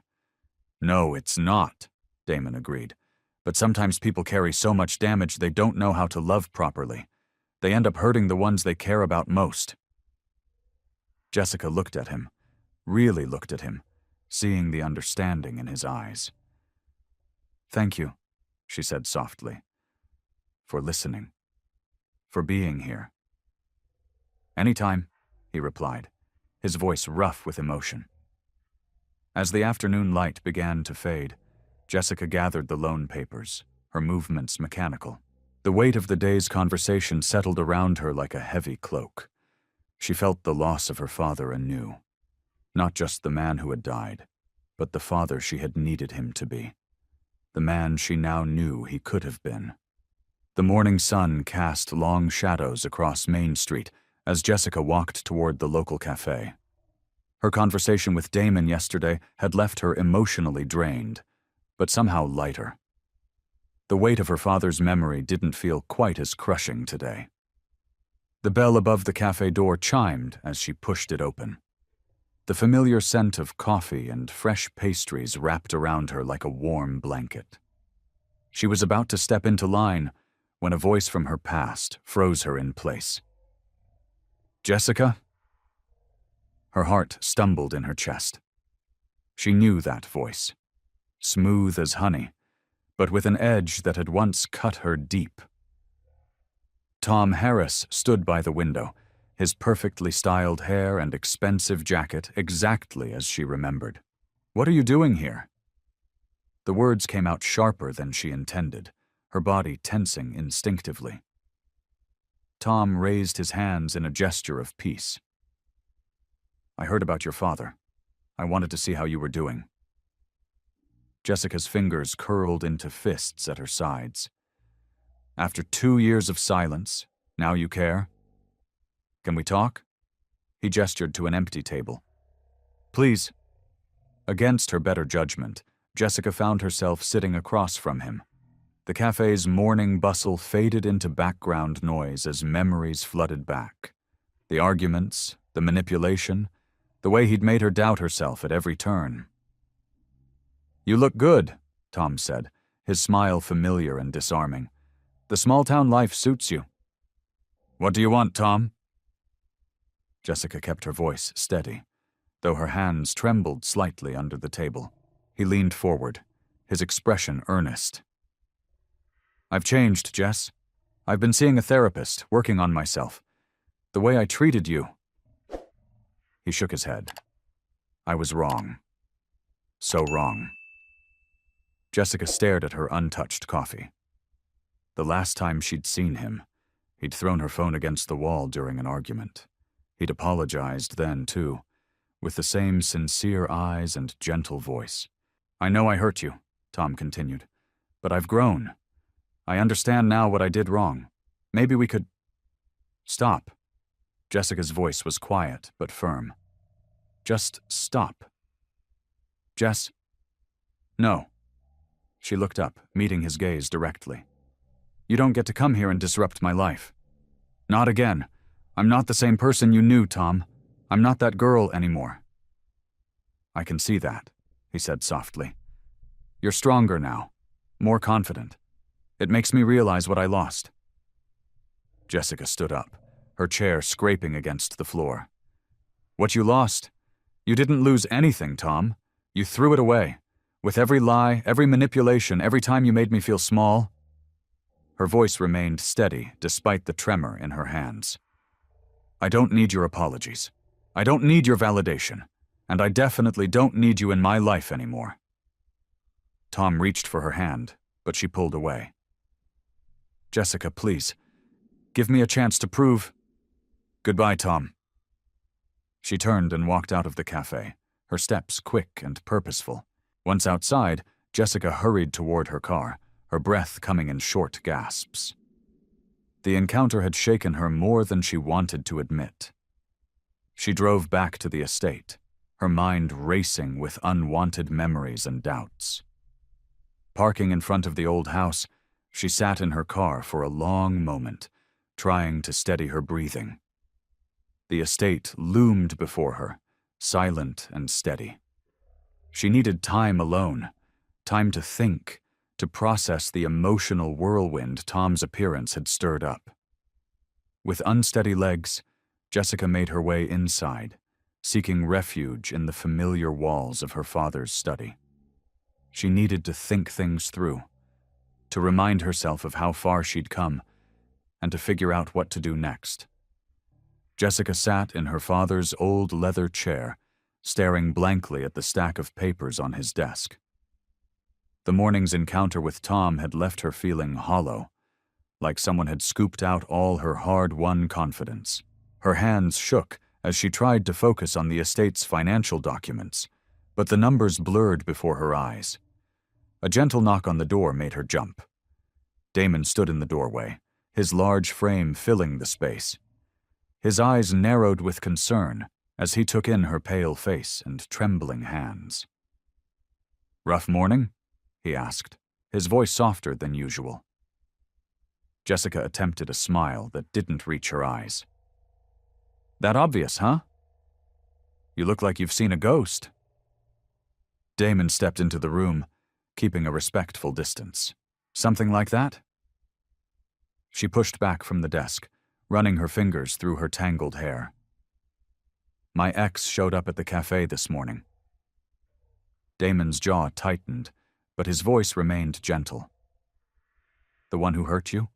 No, it's not, Damon agreed. But sometimes people carry so much damage they don't know how to love properly. They end up hurting the ones they care about most. Jessica looked at him, really looked at him, seeing the understanding in his eyes. Thank you, she said softly, for listening, for being here. Anytime, he replied, his voice rough with emotion. As the afternoon light began to fade, Jessica gathered the loan papers, her movements mechanical. The weight of the day's conversation settled around her like a heavy cloak. She felt the loss of her father anew. Not just the man who had died, but the father she had needed him to be. The man she now knew he could have been. The morning sun cast long shadows across Main Street as Jessica walked toward the local cafe. Her conversation with Damon yesterday had left her emotionally drained, but somehow lighter. The weight of her father's memory didn't feel quite as crushing today. The bell above the cafe door chimed as she pushed it open. The familiar scent of coffee and fresh pastries wrapped around her like a warm blanket. She was about to step into line when a voice from her past froze her in place. Jessica? Her heart stumbled in her chest. She knew that voice, smooth as honey, but with an edge that had once cut her deep. Tom Harris stood by the window, his perfectly styled hair and expensive jacket exactly as she remembered. What are you doing here? The words came out sharper than she intended, her body tensing instinctively. Tom raised his hands in a gesture of peace. I heard about your father. I wanted to see how you were doing. Jessica's fingers curled into fists at her sides. After 2 years of silence, now you care? Can we talk? He gestured to an empty table. Please. Against her better judgment, Jessica found herself sitting across from him. The cafe's morning bustle faded into background noise as memories flooded back. The arguments, the manipulation, the way he'd made her doubt herself at every turn. You look good, Tom said, his smile familiar and disarming. The small-town life suits you. What do you want, Tom? Jessica kept her voice steady, though her hands trembled slightly under the table. He leaned forward, his expression earnest. I've changed, Jess. I've been seeing a therapist, working on myself. The way I treated you. He shook his head. I was wrong. So wrong. Jessica stared at her untouched coffee. The last time she'd seen him, he'd thrown her phone against the wall during an argument. He'd apologized then, too, with the same sincere eyes and gentle voice. I know I hurt you, Tom continued, but I've grown. I understand now what I did wrong. Maybe we could... Stop. Jessica's voice was quiet but firm. Just stop. Jess? No. She looked up, meeting his gaze directly. You don't get to come here and disrupt my life. Not again. I'm not the same person you knew, Tom. I'm not that girl anymore. I can see that, he said softly. You're stronger now, more confident. It makes me realize what I lost. Jessica stood up, her chair scraping against the floor. What you lost? You didn't lose anything, Tom. You threw it away. With every lie, every manipulation, every time you made me feel small. Her voice remained steady despite the tremor in her hands. I don't need your apologies. I don't need your validation. And I definitely don't need you in my life anymore. Tom reached for her hand, but she pulled away. Jessica, please. Give me a chance to prove... Goodbye, Tom. She turned and walked out of the cafe, her steps quick and purposeful. Once outside, Jessica hurried toward her car, her breath coming in short gasps. The encounter had shaken her more than she wanted to admit. She drove back to the estate, her mind racing with unwanted memories and doubts. Parking in front of the old house, she sat in her car for a long moment, trying to steady her breathing. The estate loomed before her, silent and steady. She needed time alone, time to think, to process the emotional whirlwind Tom's appearance had stirred up. With unsteady legs, Jessica made her way inside, seeking refuge in the familiar walls of her father's study. She needed to think things through, to remind herself of how far she'd come, and to figure out what to do next. Jessica sat in her father's old leather chair, staring blankly at the stack of papers on his desk. The morning's encounter with Tom had left her feeling hollow, like someone had scooped out all her hard-won confidence. Her hands shook as she tried to focus on the estate's financial documents, but the numbers blurred before her eyes. A gentle knock on the door made her jump. Damon stood in the doorway, his large frame filling the space. His eyes narrowed with concern as he took in her pale face and trembling hands. "Rough morning?" he asked, his voice softer than usual. Jessica attempted a smile that didn't reach her eyes. "That obvious, huh? You look like you've seen a ghost." Damon stepped into the room, keeping a respectful distance. "Something like that?" She pushed back from the desk, running her fingers through her tangled hair. "My ex showed up at the cafe this morning." Damon's jaw tightened, but his voice remained gentle. "The one who hurt you?"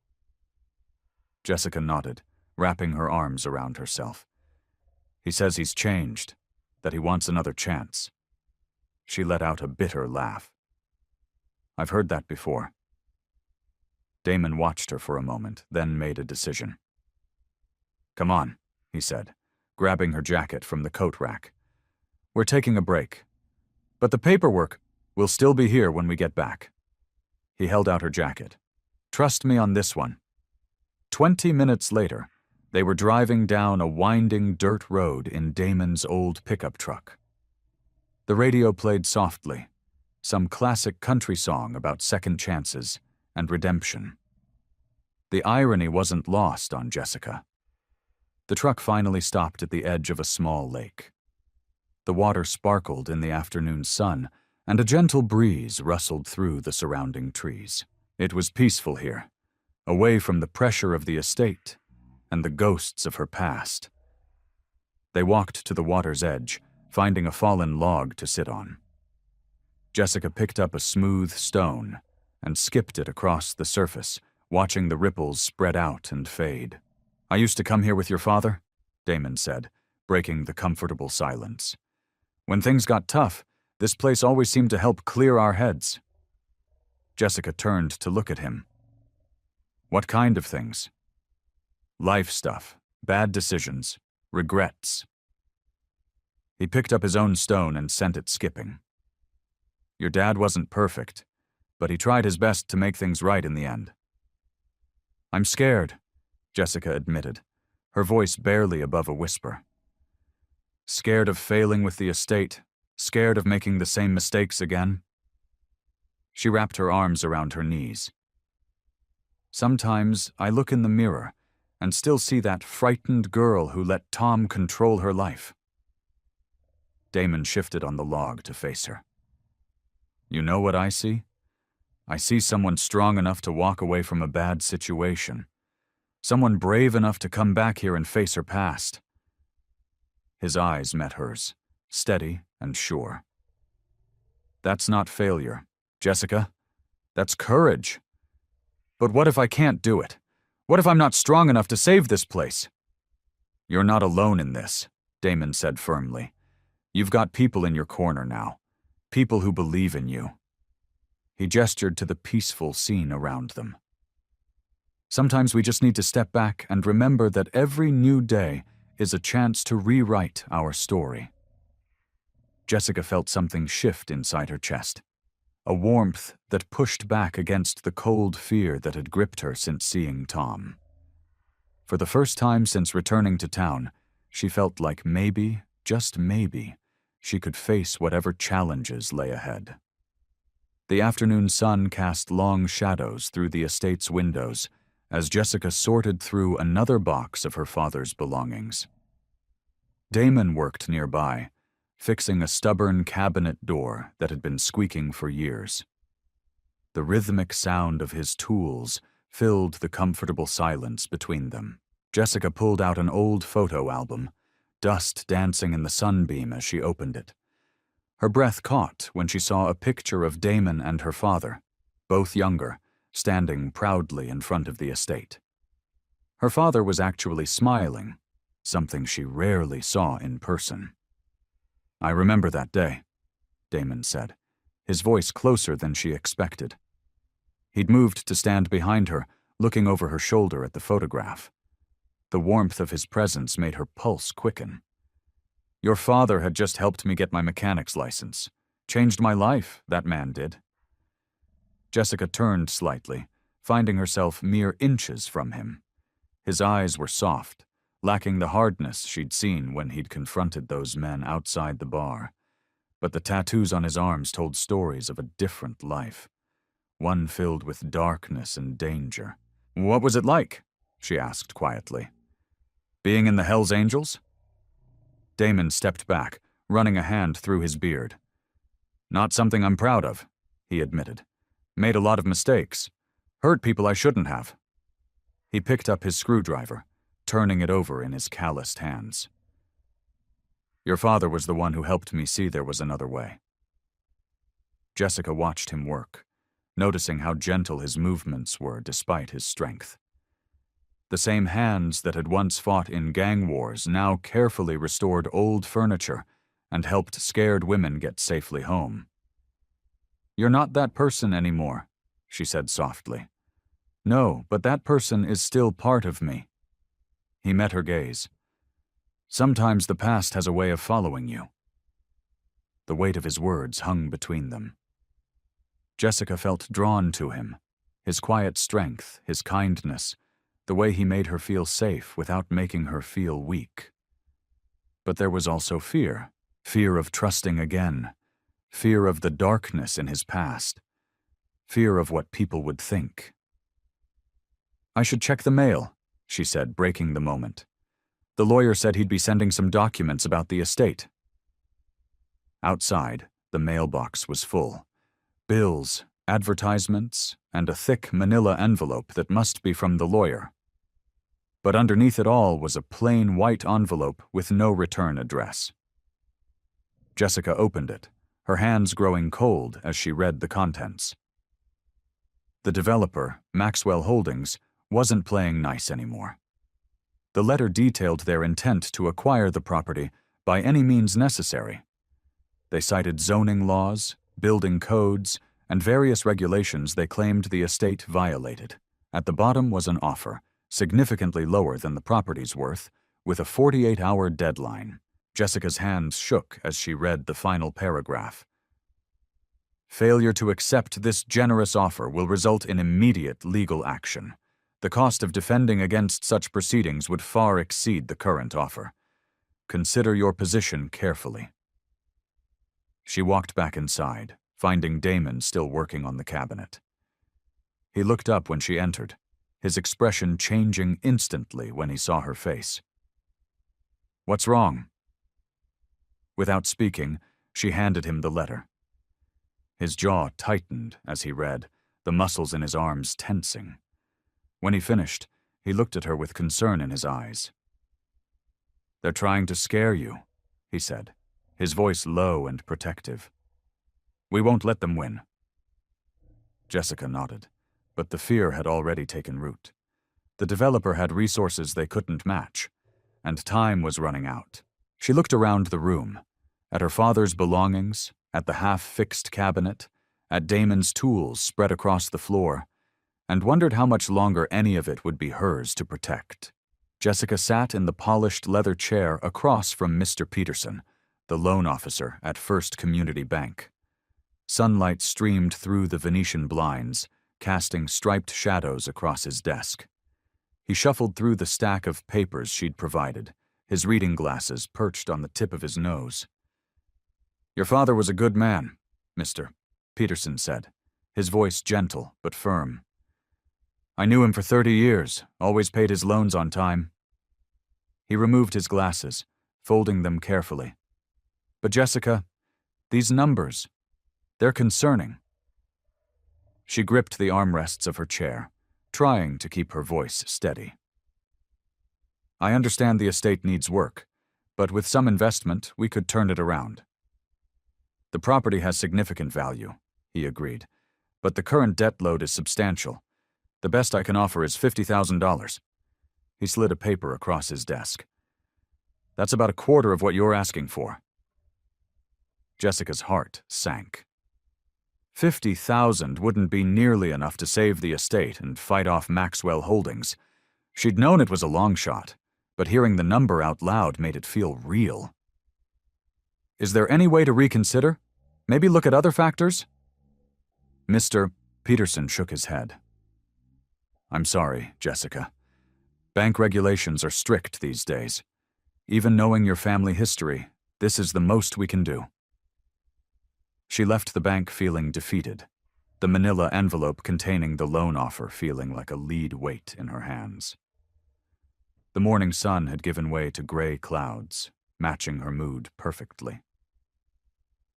Jessica nodded, wrapping her arms around herself. "He says he's changed, that he wants another chance." She let out a bitter laugh. "I've heard that before." Damon watched her for a moment, then made a decision. "Come on," he said, grabbing her jacket from the coat rack. "We're taking a break. But the paperwork will still be here when we get back." He held out her jacket. "Trust me on this one." 20 minutes later, they were driving down a winding dirt road in Damon's old pickup truck. The radio played softly, some classic country song about second chances and redemption. The irony wasn't lost on Jessica. The truck finally stopped at the edge of a small lake. The water sparkled in the afternoon sun, and a gentle breeze rustled through the surrounding trees. It was peaceful here, away from the pressure of the estate and the ghosts of her past. They walked to the water's edge, finding a fallen log to sit on. Jessica picked up a smooth stone and skipped it across the surface, watching the ripples spread out and fade. "I used to come here with your father," Damon said, breaking the comfortable silence. "When things got tough, this place always seemed to help clear our heads." Jessica turned to look at him. "What kind of things?" "Life stuff, bad decisions, regrets." He picked up his own stone and sent it skipping. "Your dad wasn't perfect, but he tried his best to make things right in the end." "I'm scared," Jessica admitted, her voice barely above a whisper. "Scared of failing with the estate, scared of making the same mistakes again." She wrapped her arms around her knees. "Sometimes I look in the mirror and still see that frightened girl who let Tom control her life." Damon shifted on the log to face her. "You know what I see? I see someone strong enough to walk away from a bad situation. Someone brave enough to come back here and face her past." His eyes met hers, steady and sure. "That's not failure, Jessica. That's courage. But what if I can't do it? What if I'm not strong enough to save this place?" "You're not alone in this," Damon said firmly. "You've got people in your corner now. People who believe in you." He gestured to the peaceful scene around them. "Sometimes we just need to step back and remember that every new day is a chance to rewrite our story." Jessica felt something shift inside her chest, a warmth that pushed back against the cold fear that had gripped her since seeing Tom. For the first time since returning to town, she felt like maybe, just maybe, she could face whatever challenges lay ahead. The afternoon sun cast long shadows through the estate's windows as Jessica sorted through another box of her father's belongings. Damon worked nearby, fixing a stubborn cabinet door that had been squeaking for years. The rhythmic sound of his tools filled the comfortable silence between them. Jessica pulled out an old photo album, dust dancing in the sunbeam as she opened it. Her breath caught when she saw a picture of Damon and her father, both younger, standing proudly in front of the estate. Her father was actually smiling, something she rarely saw in person. "I remember that day," Damon said, his voice closer than she expected. He'd moved to stand behind her, looking over her shoulder at the photograph. The warmth of his presence made her pulse quicken. "Your father had just helped me get my mechanic's license. Changed my life, that man did." Jessica turned slightly, finding herself mere inches from him. His eyes were soft, lacking the hardness she'd seen when he'd confronted those men outside the bar. But the tattoos on his arms told stories of a different life, one filled with darkness and danger. "What was it like?" she asked quietly. "Being in the Hells Angels?" Damon stepped back, running a hand through his beard. "Not something I'm proud of," he admitted. "Made a lot of mistakes. Hurt people I shouldn't have." He picked up his screwdriver, turning it over in his calloused hands. "Your father was the one who helped me see there was another way." Jessica watched him work, noticing how gentle his movements were despite his strength. The same hands that had once fought in gang wars now carefully restored old furniture and helped scared women get safely home. "You're not that person anymore," she said softly. "No, but that person is still part of me." He met her gaze. "Sometimes the past has a way of following you." The weight of his words hung between them. Jessica felt drawn to him, his quiet strength, his kindness, the way he made her feel safe without making her feel weak. But there was also fear, fear of trusting again, fear of the darkness in his past, fear of what people would think. "I should check the mail," she said, breaking the moment. "The lawyer said he'd be sending some documents about the estate." Outside, the mailbox was full. Bills, advertisements, and a thick manila envelope that must be from the lawyer. But underneath it all was a plain white envelope with no return address. Jessica opened it, her hands growing cold as she read the contents. The developer, Maxwell Holdings, wasn't playing nice anymore. The letter detailed their intent to acquire the property by any means necessary. They cited zoning laws, building codes, and various regulations they claimed the estate violated. At the bottom was an offer, significantly lower than the property's worth, with a 48-hour deadline. Jessica's hands shook as she read the final paragraph. Failure to accept this generous offer will result in immediate legal action. The cost of defending against such proceedings would far exceed the current offer. Consider your position carefully. She walked back inside, finding Damon still working on the cabinet. He looked up when she entered, his expression changing instantly when he saw her face. "What's wrong?" Without speaking, she handed him the letter. His jaw tightened as he read, the muscles in his arms tensing. When he finished, he looked at her with concern in his eyes. "They're trying to scare you," he said, his voice low and protective. "We won't let them win." Jessica nodded, but the fear had already taken root. The developer had resources they couldn't match, and time was running out. She looked around the room, at her father's belongings, at the half-fixed cabinet, at Damon's tools spread across the floor, and wondered how much longer any of it would be hers to protect. Jessica sat in the polished leather chair across from Mr. Peterson, the loan officer at First Community Bank. Sunlight streamed through the Venetian blinds, casting striped shadows across his desk. He shuffled through the stack of papers she'd provided, his reading glasses perched on the tip of his nose. "Your father was a good man, Mr. Peterson said, his voice gentle but firm. "I knew him for 30 years, always paid his loans on time." He removed his glasses, folding them carefully. "But Jessica, these numbers, they're concerning." She gripped the armrests of her chair, trying to keep her voice steady. "I understand the estate needs work, but with some investment, we could turn it around." "The property has significant value," he agreed, "but the current debt load is substantial. The best I can offer is $50,000. He slid a paper across his desk. "That's about a quarter of what you're asking for." Jessica's heart sank. 50,000 wouldn't be nearly enough to save the estate and fight off Maxwell Holdings. She'd known it was a long shot, but hearing the number out loud made it feel real. "Is there any way to reconsider? Maybe look at other factors?" Mr. Peterson shook his head. "I'm sorry, Jessica. Bank regulations are strict these days. Even knowing your family history, this is the most we can do." She left the bank feeling defeated, the manila envelope containing the loan offer feeling like a lead weight in her hands. The morning sun had given way to gray clouds, matching her mood perfectly.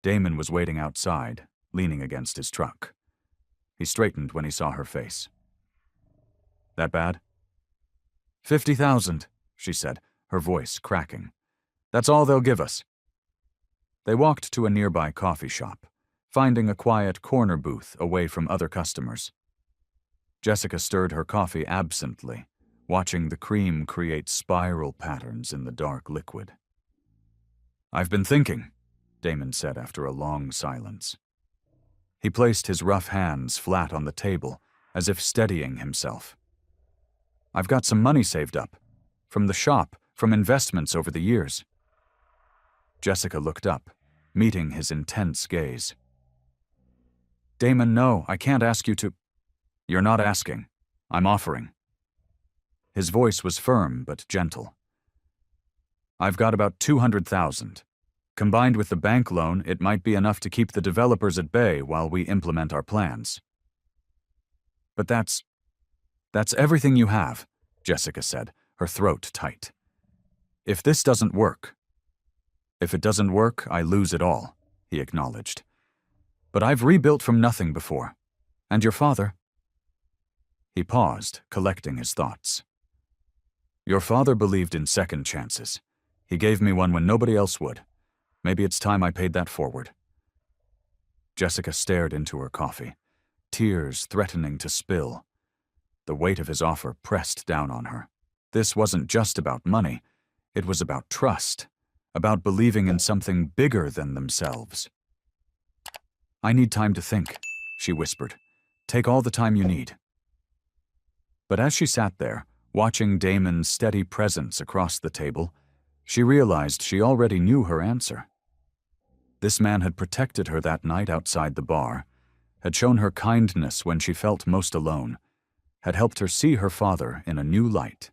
Damon was waiting outside, leaning against his truck. He straightened when he saw her face. "That bad?" 50,000, she said, her voice cracking. "That's all they'll give us." They walked to a nearby coffee shop, finding a quiet corner booth away from other customers. Jessica stirred her coffee absently, watching the cream create spiral patterns in the dark liquid. "I've been thinking," Damon said after a long silence. He placed his rough hands flat on the table, as if steadying himself. "I've got some money saved up, from the shop, from investments over the years." Jessica looked up, meeting his intense gaze. "Damon, no, I can't ask you to—" "You're not asking. I'm offering." His voice was firm but gentle. "I've got about 200,000. Combined with the bank loan, it might be enough to keep the developers at bay while we implement our plans." "But that's everything you have," Jessica said, her throat tight. "If this doesn't work—" "If it doesn't work, I lose it all," he acknowledged. "But I've rebuilt from nothing before. And your father—" He paused, collecting his thoughts. "Your father believed in second chances. He gave me one when nobody else would. Maybe it's time I paid that forward." Jessica stared into her coffee. tears threatening to spill. The weight of his offer pressed down on her. This wasn't just about money. It was about trust, about believing in something bigger than themselves. "I need time to think," she whispered. "Take all the time you need." But as she sat there, watching Damon's steady presence across the table, she realized she already knew her answer. This man had protected her that night outside the bar, had shown her kindness when she felt most alone, had helped her see her father in a new light.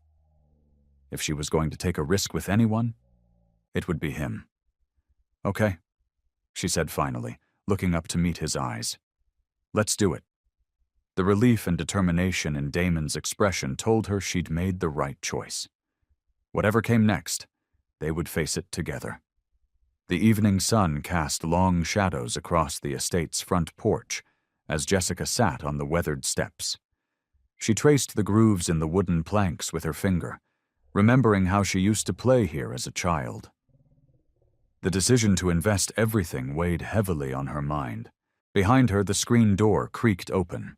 If she was going to take a risk with anyone, it would be him. "Okay," she said finally, looking up to meet his eyes. "Let's do it." The relief and determination in Damon's expression told her she'd made the right choice. Whatever came next, they would face it together. The evening sun cast long shadows across the estate's front porch as Jessica sat on the weathered steps. She traced the grooves in the wooden planks with her finger, remembering how she used to play here as a child. The decision to invest everything weighed heavily on her mind. Behind her, the screen door creaked open.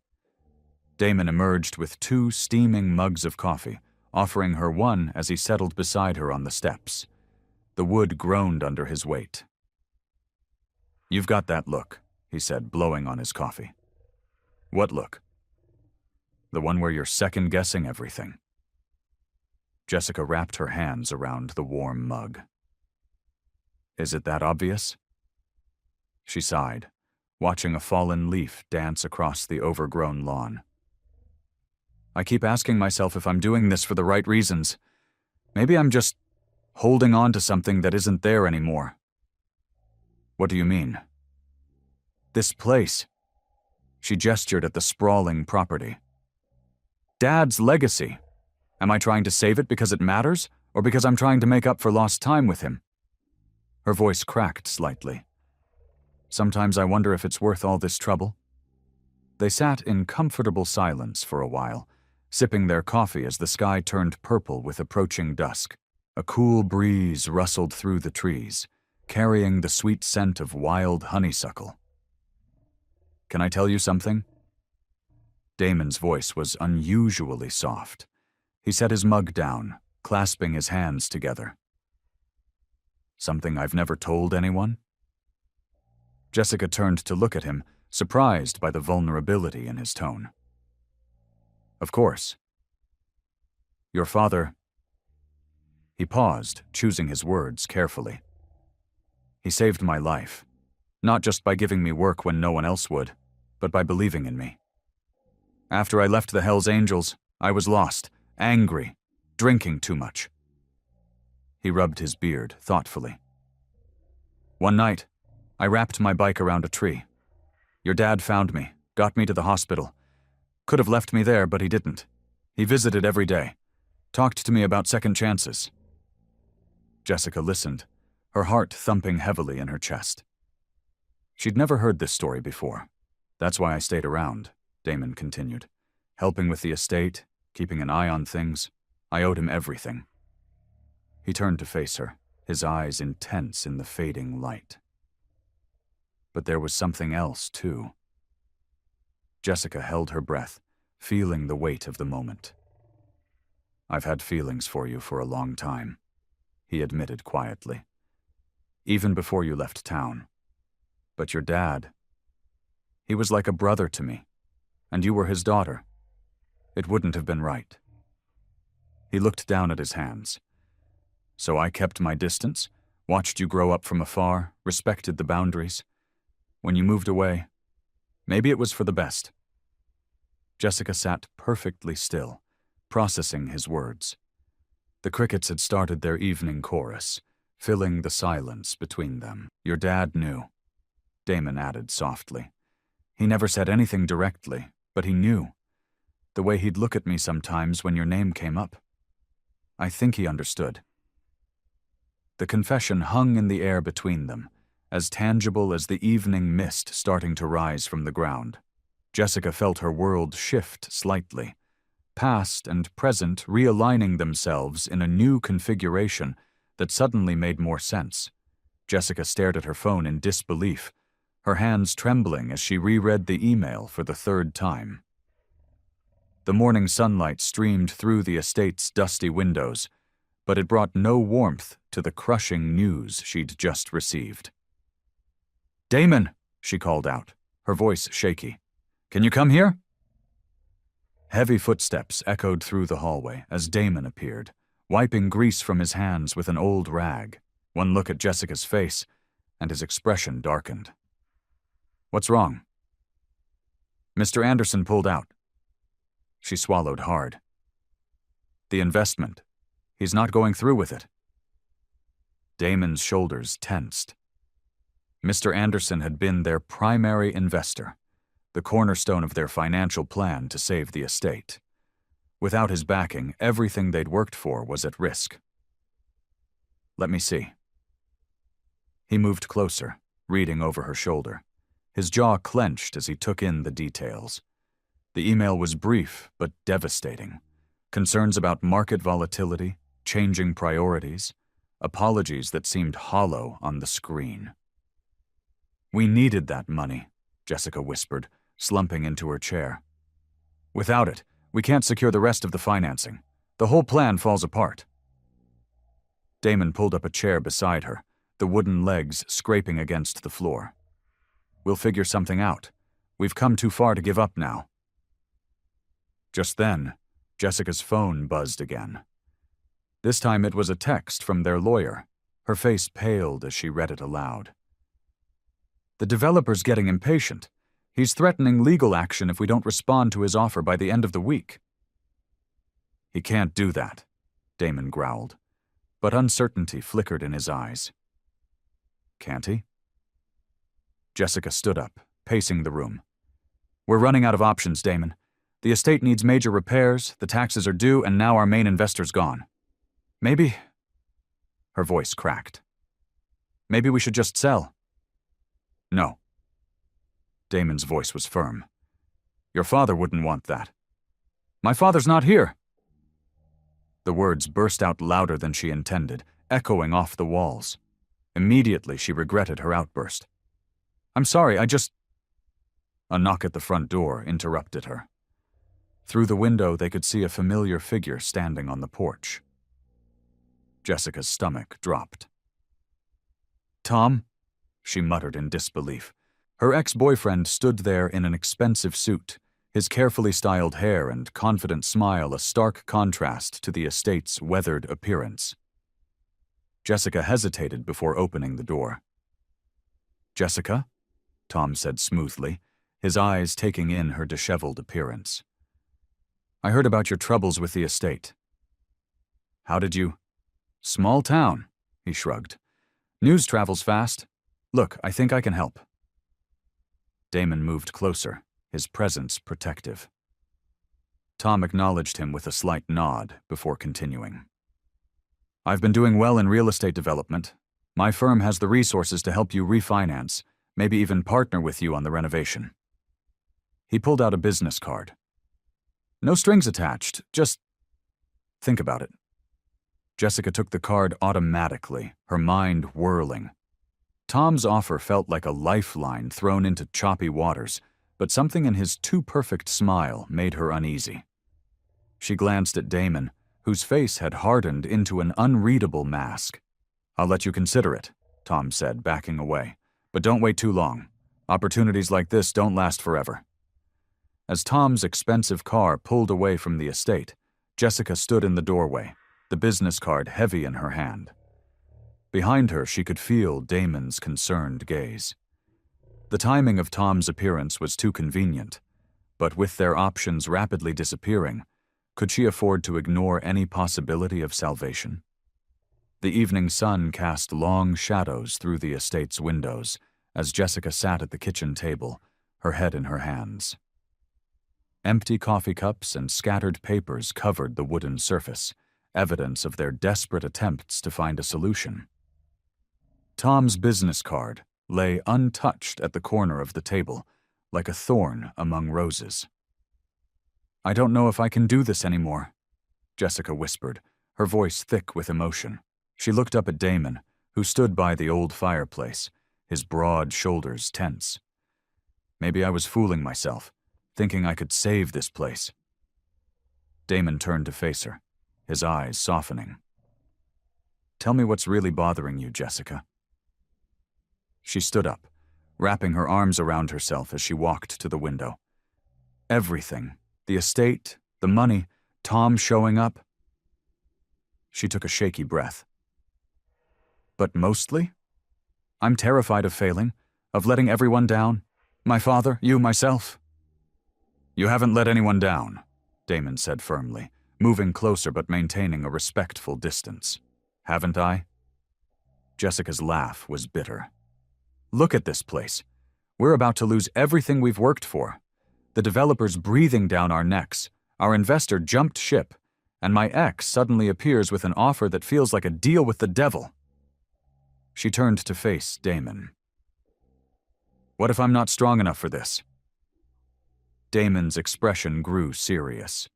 Damon emerged with 2 steaming mugs of coffee, offering her one as he settled beside her on the steps. The wood groaned under his weight. "You've got that look," he said, blowing on his coffee. "What look?" "The one where you're second-guessing everything." Jessica wrapped her hands around the warm mug. "Is it that obvious?" She sighed, watching a fallen leaf dance across the overgrown lawn. "I keep asking myself if I'm doing this for the right reasons. Maybe I'm just holding on to something that isn't there anymore." "What do you mean?" "This place." She gestured at the sprawling property. "Dad's legacy. Am I trying to save it because it matters, or because I'm trying to make up for lost time with him?" Her voice cracked slightly. "Sometimes I wonder if it's worth all this trouble." They sat in comfortable silence for a while, sipping their coffee as the sky turned purple with approaching dusk. A cool breeze rustled through the trees, carrying the sweet scent of wild honeysuckle. "Can I tell you something?" Damon's voice was unusually soft. He set his mug down, clasping his hands together. "Something I've never told anyone?" Jessica turned to look at him, surprised by the vulnerability in his tone. "Of course. Your father—" He paused, choosing his words carefully. "He saved my life, not just by giving me work when no one else would, but by believing in me. After I left the Hells Angels, I was lost, angry, drinking too much." He rubbed his beard thoughtfully. "One night, I wrapped my bike around a tree. Your dad found me, got me to the hospital. Could have left me there, but he didn't. He visited every day, talked to me about second chances." Jessica listened, her heart thumping heavily in her chest. She'd never heard this story before. "That's why I stayed around," Damon continued. "Helping with the estate, keeping an eye on things. I owed him everything." He turned to face her, his eyes intense in the fading light. But there was something else, too. Jessica held her breath, feeling the weight of the moment. "I've had feelings for you for a long time," he admitted quietly. "Even before you left town. But your dad, he was like a brother to me, and you were his daughter. It wouldn't have been right." He looked down at his hands. "So I kept my distance, watched you grow up from afar, respected the boundaries. When you moved away, maybe it was for the best." Jessica sat perfectly still, processing his words. The crickets had started their evening chorus, filling the silence between them. "Your dad knew," Damon added softly. "He never said anything directly, but he knew. The way he'd look at me sometimes when your name came up. I think he understood." The confession hung in the air between them, as tangible as the evening mist starting to rise from the ground. Jessica felt her world shift slightly, past and present realigning themselves in a new configuration that suddenly made more sense. Jessica stared at her phone in disbelief, her hands trembling as she reread the email for the third time. The morning sunlight streamed through the estate's dusty windows, but it brought no warmth to the crushing news she'd just received. "Damon," she called out, her voice shaky. "Can you come here?" Heavy footsteps echoed through the hallway as Damon appeared, wiping grease from his hands with an old rag. One look at Jessica's face, and his expression darkened. "What's wrong?" "Mr. Anderson pulled out." She swallowed hard. "The investment. He's not going through with it." Damon's shoulders tensed. Mr. Anderson had been their primary investor, the cornerstone of their financial plan to save the estate. Without his backing, everything they'd worked for was at risk. "Let me see." He moved closer, reading over her shoulder. His jaw clenched as he took in the details. The email was brief but devastating. Concerns about market volatility, changing priorities, apologies that seemed hollow on the screen. "We needed that money," Jessica whispered, slumping into her chair. "Without it, we can't secure the rest of the financing. The whole plan falls apart." Damon pulled up a chair beside her, the wooden legs scraping against the floor. "We'll figure something out. We've come too far to give up now." Just then, Jessica's phone buzzed again. This time it was a text from their lawyer. Her face paled as she read it aloud. "The developer's getting impatient. He's threatening legal action if we don't respond to his offer by the end of the week." "He can't do that," Damon growled, but uncertainty flickered in his eyes. "Can't he?" Jessica stood up, pacing the room. "We're running out of options, Damon. The estate needs major repairs, the taxes are due, and now our main investor's gone. Maybe—" Her voice cracked. "Maybe we should just sell." "No." Damon's voice was firm. "Your father wouldn't want that." "My father's not here." The words burst out louder than she intended, echoing off the walls. Immediately she regretted her outburst. "I'm sorry, I just—" A knock at the front door interrupted her. Through the window they could see a familiar figure standing on the porch. Jessica's stomach dropped. "Tom?" she muttered in disbelief. Her ex-boyfriend stood there in an expensive suit, his carefully styled hair and confident smile a stark contrast to the estate's weathered appearance. Jessica hesitated before opening the door. "Jessica?" Tom said smoothly, his eyes taking in her disheveled appearance. "I heard about your troubles with the estate." "How did you—" "Small town," he shrugged. "News travels fast. Look, I think I can help." Damon moved closer, his presence protective. Tom acknowledged him with a slight nod before continuing. "I've been doing well in real estate development. My firm has the resources to help you refinance, maybe even partner with you on the renovation." He pulled out a business card. "No strings attached, just think about it." Jessica took the card automatically, her mind whirling. Tom's offer felt like a lifeline thrown into choppy waters, but something in his too-perfect smile made her uneasy. She glanced at Damon, whose face had hardened into an unreadable mask. "I'll let you consider it," Tom said, backing away. "But don't wait too long. Opportunities like this don't last forever." As Tom's expensive car pulled away from the estate, Jessica stood in the doorway, the business card heavy in her hand. Behind her, she could feel Damon's concerned gaze. The timing of Tom's appearance was too convenient, but with their options rapidly disappearing, could she afford to ignore any possibility of salvation? The evening sun cast long shadows through the estate's windows as Jessica sat at the kitchen table, her head in her hands. Empty coffee cups and scattered papers covered the wooden surface, evidence of their desperate attempts to find a solution. Tom's business card lay untouched at the corner of the table, like a thorn among roses. "I don't know if I can do this anymore," Jessica whispered, her voice thick with emotion. She looked up at Damon, who stood by the old fireplace, his broad shoulders tense. Maybe I was fooling myself, thinking I could save this place. Damon turned to face her, his eyes softening. Tell me what's really bothering you, Jessica. She stood up, wrapping her arms around herself as she walked to the window. Everything, the estate, the money, Tom showing up. She took a shaky breath. But mostly? I'm terrified of failing, of letting everyone down. My father, you, myself. You haven't let anyone down, Damon said firmly, moving closer but maintaining a respectful distance. Haven't I? Jessica's laugh was bitter. Look at this place. We're about to lose everything we've worked for. The developer's breathing down our necks. Our investor jumped ship, and my ex suddenly appears with an offer that feels like a deal with the devil. She turned to face Damon. What if I'm not strong enough for this? Damon's expression grew serious.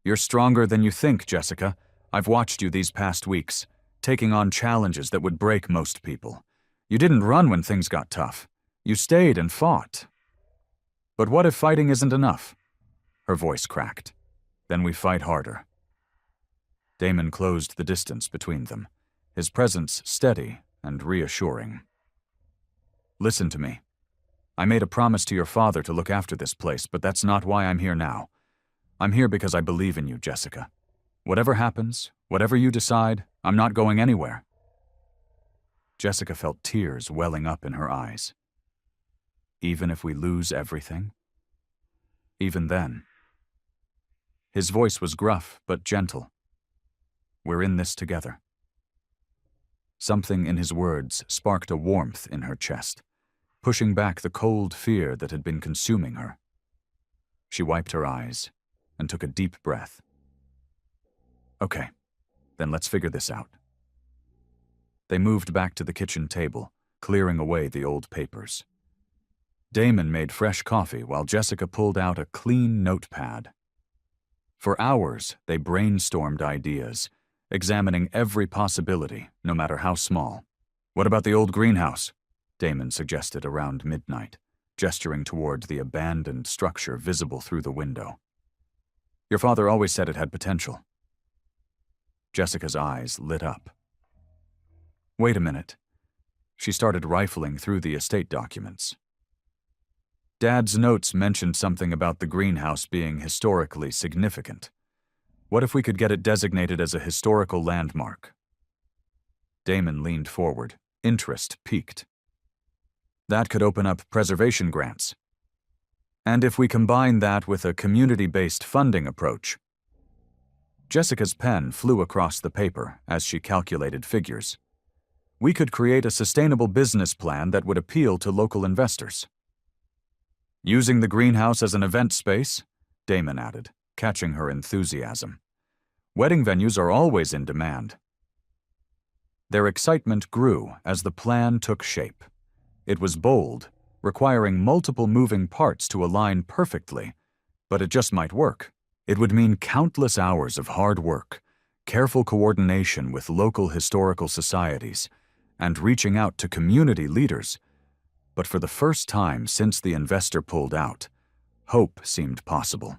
You're stronger than you think, Jessica. I've watched you these past weeks, taking on challenges that would break most people. You didn't run when things got tough. You stayed and fought. But what if fighting isn't enough? Her voice cracked. Then we fight harder. Damon closed the distance between them, his presence steady and reassuring. Listen to me. I made a promise to your father to look after this place, but that's not why I'm here now. I'm here because I believe in you, Jessica. Whatever happens, whatever you decide, I'm not going anywhere. Jessica felt tears welling up in her eyes. Even if we lose everything? Even then. His voice was gruff but gentle. We're in this together. Something in his words sparked a warmth in her chest, pushing back the cold fear that had been consuming her. She wiped her eyes and took a deep breath. Okay, then let's figure this out. They moved back to the kitchen table, clearing away the old papers. Damon made fresh coffee while Jessica pulled out a clean notepad. For hours, they brainstormed ideas, examining every possibility, no matter how small. What about the old greenhouse? Damon suggested around midnight, gesturing toward the abandoned structure visible through the window. Your father always said it had potential. Jessica's eyes lit up. Wait a minute. She started rifling through the estate documents. Dad's notes mentioned something about the greenhouse being historically significant. What if we could get it designated as a historical landmark? Damon leaned forward, interest piqued. That could open up preservation grants. And if we combine that with a community-based funding approach. Jessica's pen flew across the paper as she calculated figures. We could create a sustainable business plan that would appeal to local investors. Using the greenhouse as an event space, Damon added, catching her enthusiasm. Wedding venues are always in demand. Their excitement grew as the plan took shape. It was bold, requiring multiple moving parts to align perfectly, but it just might work. It would mean countless hours of hard work, careful coordination with local historical societies, and reaching out to community leaders. But for the first time since the investor pulled out, hope seemed possible.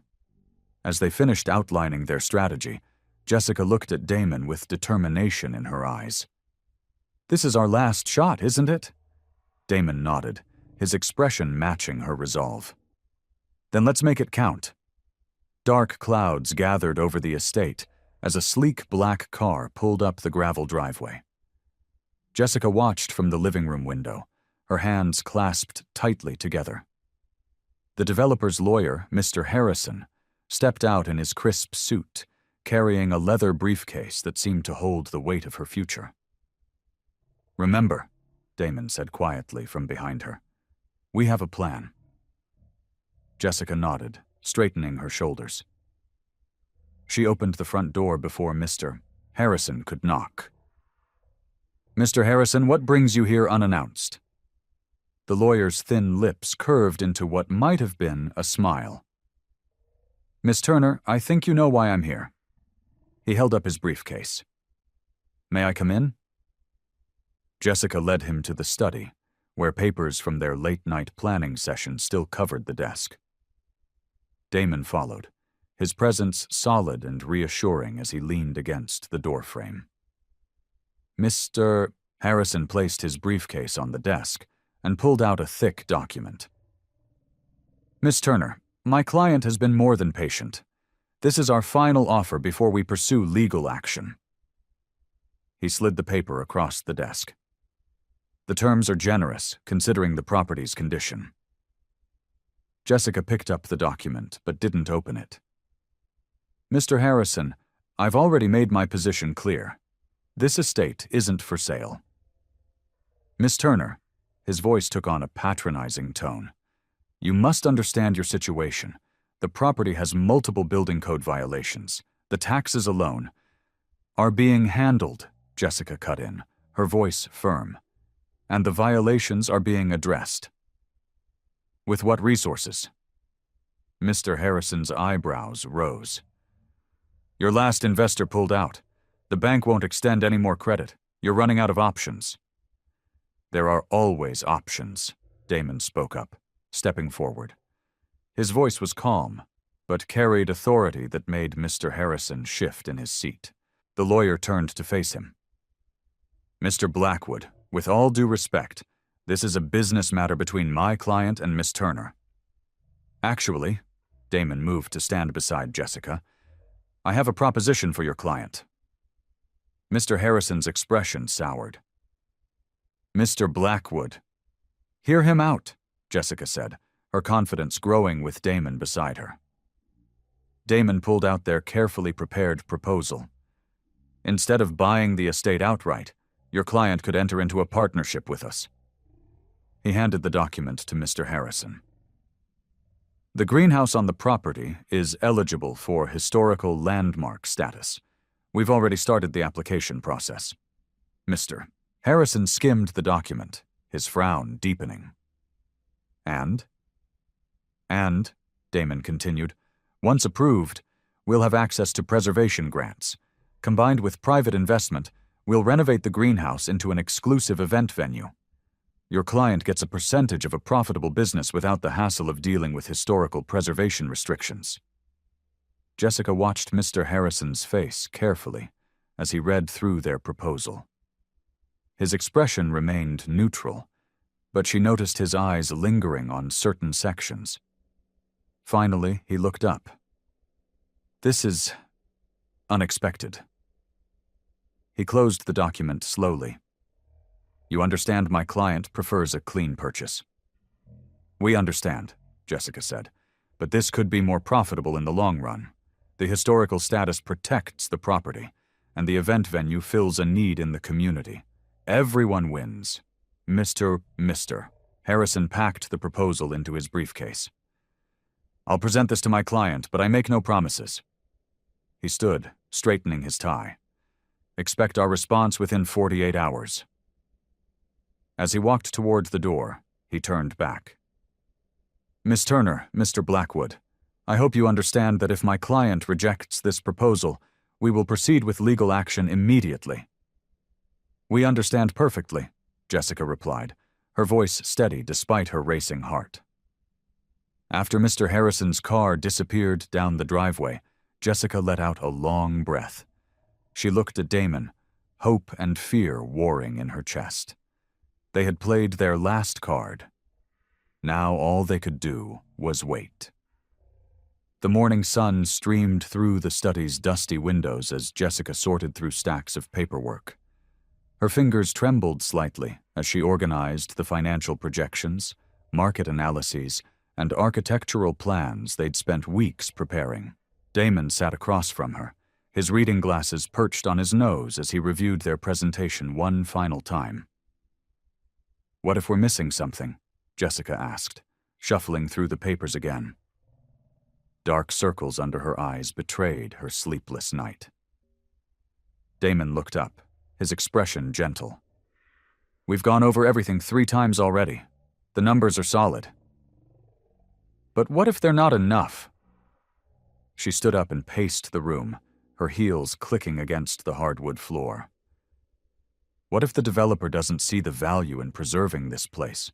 As they finished outlining their strategy, Jessica looked at Damon with determination in her eyes. This is our last shot, isn't it? Damon nodded, his expression matching her resolve. Then let's make it count. Dark clouds gathered over the estate as a sleek black car pulled up the gravel driveway. Jessica watched from the living room window, her hands clasped tightly together. The developer's lawyer, Mr. Harrison, stepped out in his crisp suit, carrying a leather briefcase that seemed to hold the weight of her future. Remember, Damon said quietly from behind her, we have a plan. Jessica nodded, straightening her shoulders. She opened the front door before Mr. Harrison could knock. Mr. Harrison, what brings you here unannounced? The lawyer's thin lips curved into what might have been a smile. Miss Turner, I think you know why I'm here. He held up his briefcase. May I come in? Jessica led him to the study, where papers from their late-night planning session still covered the desk. Damon followed, his presence solid and reassuring as he leaned against the doorframe. Mr. Harrison placed his briefcase on the desk and pulled out a thick document. Miss Turner, my client has been more than patient. This is our final offer before we pursue legal action. He slid the paper across the desk. The terms are generous, considering the property's condition. Jessica picked up the document, but didn't open it. Mr. Harrison, I've already made my position clear. This estate isn't for sale. Miss Turner, his voice took on a patronizing tone. You must understand your situation. The property has multiple building code violations. The taxes alone are being handled, Jessica cut in, her voice firm. And the violations are being addressed. With what resources? Mr. Harrison's eyebrows rose. Your last investor pulled out. The bank won't extend any more credit. You're running out of options. There are always options, Damon spoke up, stepping forward. His voice was calm, but carried authority that made Mr. Harrison shift in his seat. The lawyer turned to face him. Mr. Blackwood, with all due respect, this is a business matter between my client and Miss Turner. Actually, Damon moved to stand beside Jessica, I have a proposition for your client. Mr. Harrison's expression soured. Mr. Blackwood. Hear him out, Jessica said, her confidence growing with Damon beside her. Damon pulled out their carefully prepared proposal. Instead of buying the estate outright, your client could enter into a partnership with us. He handed the document to Mr. Harrison. The greenhouse on the property is eligible for historical landmark status. We've already started the application process. Mr. Harrison skimmed the document, his frown deepening. And, Damon continued, once approved, we'll have access to preservation grants. Combined with private investment, we'll renovate the greenhouse into an exclusive event venue. Your client gets a percentage of a profitable business without the hassle of dealing with historical preservation restrictions. Jessica watched Mr. Harrison's face carefully as he read through their proposal. His expression remained neutral, but she noticed his eyes lingering on certain sections. Finally, he looked up. This is unexpected. He closed the document slowly. You understand my client prefers a clean purchase. We understand, Jessica said, but this could be more profitable in the long run. The historical status protects the property, and the event venue fills a need in the community. Everyone wins. Mr. Harrison packed the proposal into his briefcase. I'll present this to my client, but I make no promises. He stood, straightening his tie. Expect our response within 48 hours. As he walked toward the door, he turned back. Miss Turner, Mr. Blackwood, I hope you understand that if my client rejects this proposal, we will proceed with legal action immediately. We understand perfectly, Jessica replied, her voice steady despite her racing heart. After Mr. Harrison's car disappeared down the driveway, Jessica let out a long breath. She looked at Damon, hope and fear warring in her chest. They had played their last card. Now all they could do was wait. The morning sun streamed through the study's dusty windows as Jessica sorted through stacks of paperwork. Her fingers trembled slightly as she organized the financial projections, market analyses, and architectural plans they'd spent weeks preparing. Damon sat across from her, his reading glasses perched on his nose as he reviewed their presentation one final time. What if we're missing something? Jessica asked, shuffling through the papers again. Dark circles under her eyes betrayed her sleepless night. Damon looked up, his expression gentle. We've gone over everything 3 times already. The numbers are solid. But what if they're not enough? She stood up and paced the room, her heels clicking against the hardwood floor. What if the developer doesn't see the value in preserving this place?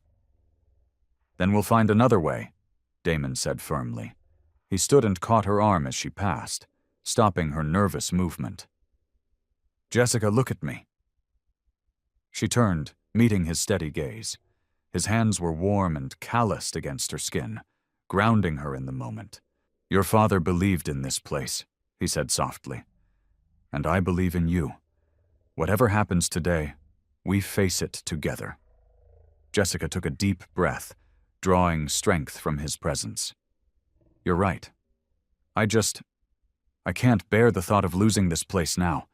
Then we'll find another way, Damon said firmly. He stood and caught her arm as she passed, stopping her nervous movement. Jessica, look at me. She turned, meeting his steady gaze. His hands were warm and calloused against her skin, grounding her in the moment. Your father believed in this place, he said softly. And I believe in you. Whatever happens today, we face it together. Jessica took a deep breath, drawing strength from his presence. You're right. I can't bear the thought of losing this place now.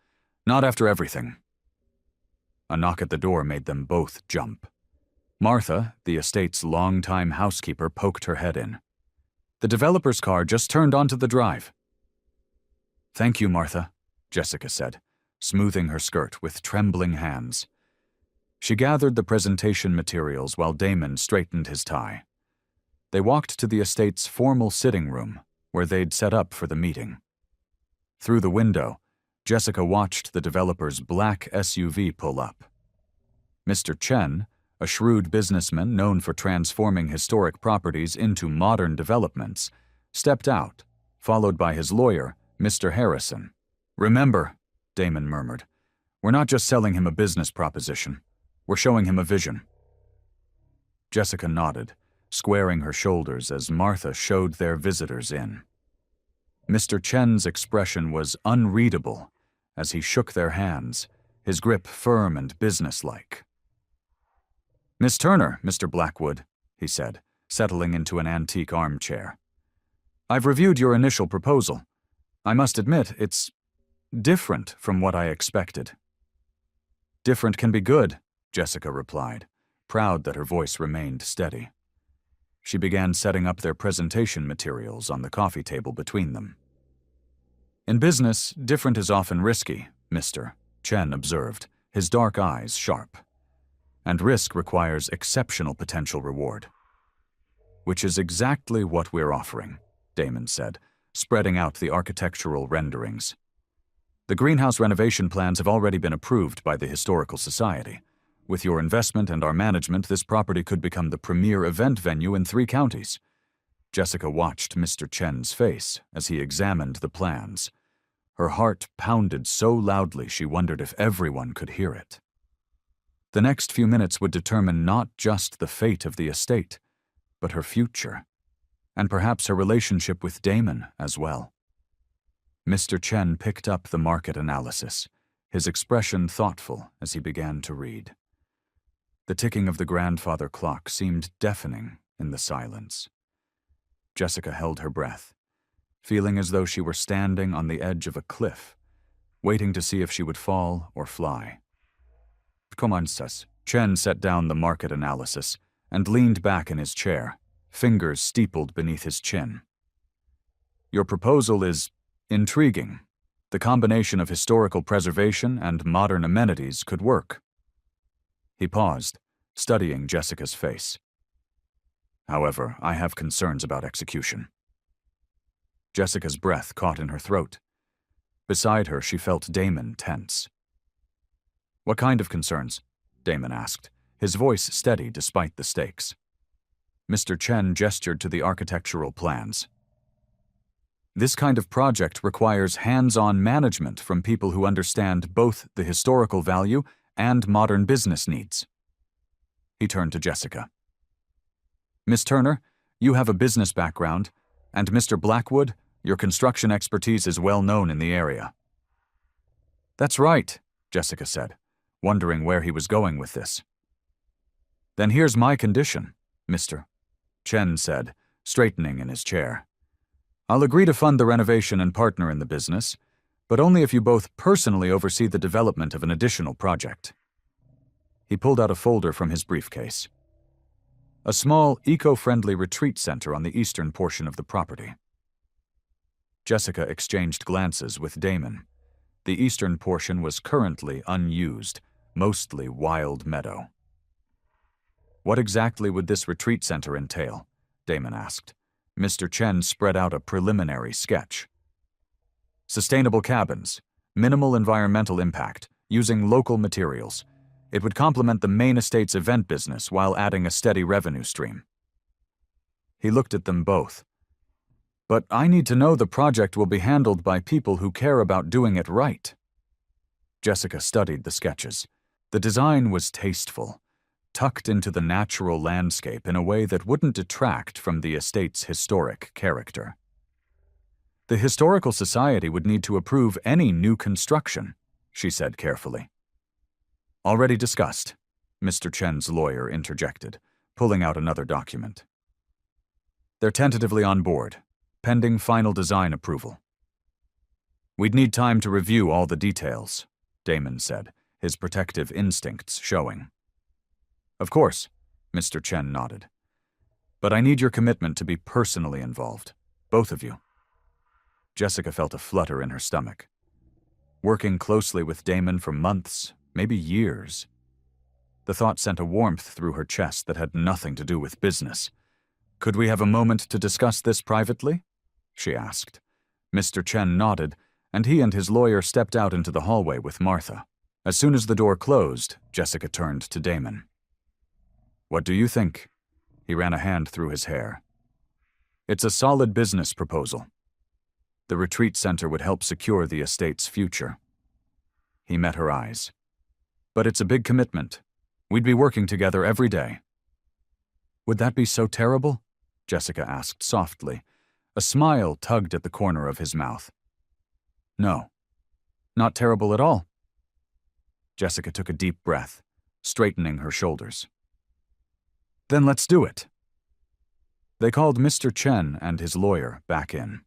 Not after everything. A knock at the door made them both jump. Martha, the estate's longtime housekeeper, poked her head in. The developer's car just turned onto the drive. Thank you, Martha, Jessica said, smoothing her skirt with trembling hands. She gathered the presentation materials while Damon straightened his tie. They walked to the estate's formal sitting room, where they'd set up for the meeting. Through the window, Jessica watched the developer's black SUV pull up. Mr. Chen, a shrewd businessman known for transforming historic properties into modern developments, stepped out, followed by his lawyer, Mr. Harrison. Remember, Damon murmured, we're not just selling him a business proposition. We're showing him a vision. Jessica nodded, squaring her shoulders as Martha showed their visitors in. Mr. Chen's expression was unreadable as he shook their hands, his grip firm and businesslike. Miss Turner, Mr. Blackwood, he said, settling into an antique armchair. I've reviewed your initial proposal. I must admit, it's different from what I expected. Different can be good, Jessica replied, proud that her voice remained steady. She began setting up their presentation materials on the coffee table between them. In business, different is often risky, Mr. Chen observed, his dark eyes sharp. And risk requires exceptional potential reward. Which is exactly what we're offering, Damon said, spreading out the architectural renderings. The greenhouse renovation plans have already been approved by the Historical Society. With your investment and our management, this property could become the premier event venue in 3 counties. Jessica watched Mr. Chen's face as he examined the plans. Her heart pounded so loudly she wondered if everyone could hear it. The next few minutes would determine not just the fate of the estate, but her future, and perhaps her relationship with Damon as well. Mr. Chen picked up the market analysis, his expression thoughtful as he began to read. The ticking of the grandfather clock seemed deafening in the silence. Jessica held her breath, feeling as though she were standing on the edge of a cliff, waiting to see if she would fall or fly. Commences. Chen set down the market analysis and leaned back in his chair, fingers steepled beneath his chin. Your proposal is intriguing. The combination of historical preservation and modern amenities could work. He paused, studying Jessica's face. However, I have concerns about execution. Jessica's breath caught in her throat. Beside her, she felt Damon tense. What kind of concerns? Damon asked, his voice steady despite the stakes. Mr. Chen gestured to the architectural plans. This kind of project requires hands-on management from people who understand both the historical value and modern business needs. He turned to Jessica. Miss Turner, you have a business background, and Mr. Blackwood, your construction expertise is well known in the area. That's right, Jessica said, wondering where he was going with this. Then here's my condition, Mr. Chen said, straightening in his chair. I'll agree to fund the renovation and partner in the business, but only if you both personally oversee the development of an additional project. He pulled out a folder from his briefcase. A small, eco-friendly retreat center on the eastern portion of the property. Jessica exchanged glances with Damon. The eastern portion was currently unused, mostly wild meadow. What exactly would this retreat center entail? Damon asked. Mr. Chen spread out a preliminary sketch. Sustainable cabins, minimal environmental impact, using local materials. It would complement the main estate's event business while adding a steady revenue stream. He looked at them both. But I need to know the project will be handled by people who care about doing it right. Jessica studied the sketches. The design was tasteful, tucked into the natural landscape in a way that wouldn't detract from the estate's historic character. The Historical Society would need to approve any new construction, she said carefully. Already discussed, Mr. Chen's lawyer interjected, pulling out another document. They're tentatively on board, pending final design approval. We'd need time to review all the details, Damon said, his protective instincts showing. Of course, Mr. Chen nodded. But I need your commitment to be personally involved, both of you. Jessica felt a flutter in her stomach. Working closely with Damon for months, maybe years. The thought sent a warmth through her chest that had nothing to do with business. Could we have a moment to discuss this privately? She asked. Mr. Chen nodded, and he and his lawyer stepped out into the hallway with Martha. As soon as the door closed, Jessica turned to Damon. What do you think? He ran a hand through his hair. It's a solid business proposal. The retreat center would help secure the estate's future. He met her eyes. But it's a big commitment. We'd be working together every day. Would that be so terrible? Jessica asked softly. A smile tugged at the corner of his mouth. No, not terrible at all. Jessica took a deep breath, straightening her shoulders. Then let's do it. They called Mr. Chen and his lawyer back in.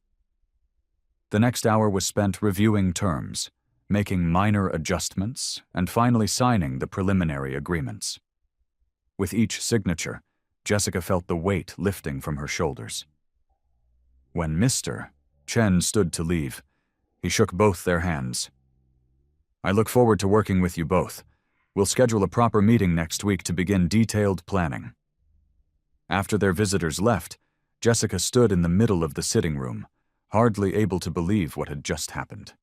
The next hour was spent reviewing terms, making minor adjustments, and finally signing the preliminary agreements. With each signature, Jessica felt the weight lifting from her shoulders. When Mr. Chen stood to leave, he shook both their hands. I look forward to working with you both. We'll schedule a proper meeting next week to begin detailed planning. After their visitors left, Jessica stood in the middle of the sitting room, hardly able to believe what had just happened.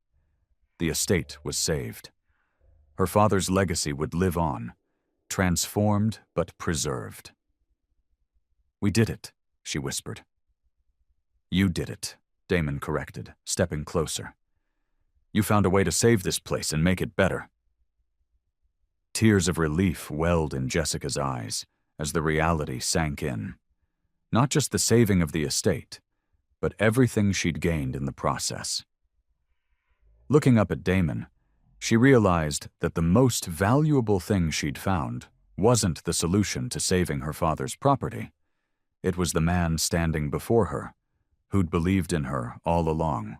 The estate was saved. Her father's legacy would live on, transformed but preserved. We did it, she whispered. You did it, Damon corrected, stepping closer. You found a way to save this place and make it better. Tears of relief welled in Jessica's eyes as the reality sank in. Not just the saving of the estate, but everything she'd gained in the process. Looking up at Damon, she realized that the most valuable thing she'd found wasn't the solution to saving her father's property. It was the man standing before her, who'd believed in her all along.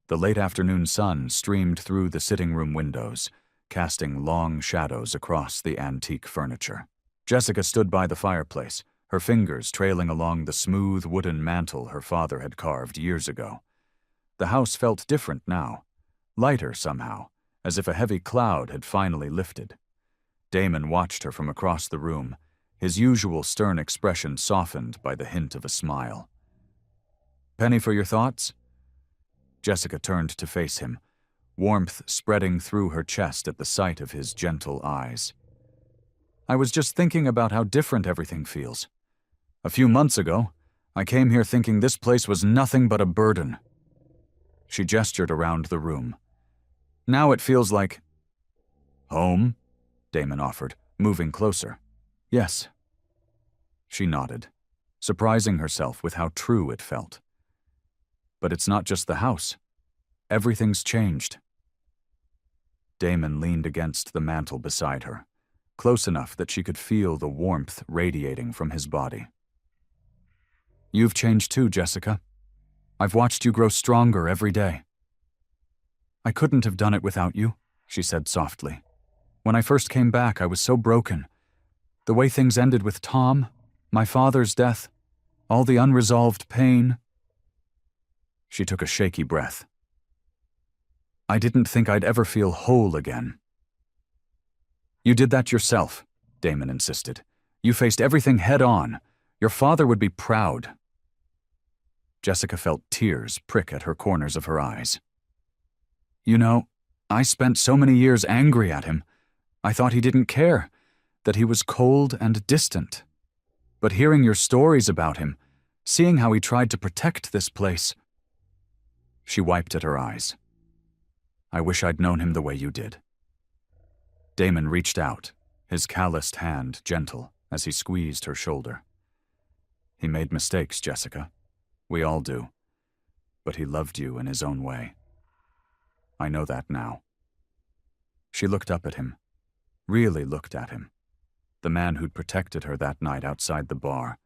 The late afternoon sun streamed through the sitting room windows, casting long shadows across the antique furniture. Jessica stood by the fireplace, her fingers trailing along the smooth wooden mantel her father had carved years ago. The house felt different now, lighter somehow, as if a heavy cloud had finally lifted. Damon watched her from across the room, his usual stern expression softened by the hint of a smile. Penny for your thoughts? Jessica turned to face him, warmth spreading through her chest at the sight of his gentle eyes. I was just thinking about how different everything feels. A few months ago, I came here thinking this place was nothing but a burden. She gestured around the room. Now it feels like... Home? Damon offered, moving closer. Yes. She nodded, surprising herself with how true it felt. But it's not just the house. Everything's changed. Damon leaned against the mantel beside her, close enough that she could feel the warmth radiating from his body. You've changed too, Jessica. I've watched you grow stronger every day. I couldn't have done it without you, she said softly. When I first came back, I was so broken. The way things ended with Tom, my father's death, all the unresolved pain. She took a shaky breath. I didn't think I'd ever feel whole again. You did that yourself, Damon insisted. You faced everything head on. Your father would be proud. Jessica felt tears prick at her corners of her eyes. You know, I spent so many years angry at him. I thought he didn't care, that he was cold and distant. But hearing your stories about him, seeing how he tried to protect this place..." She wiped at her eyes. "I wish I'd known him the way you did." Damon reached out, his calloused hand gentle as he squeezed her shoulder. "He made mistakes, Jessica. We all do. But he loved you in his own way. I know that now." She looked up at him, really looked at him, the man who'd protected her that night outside the bar,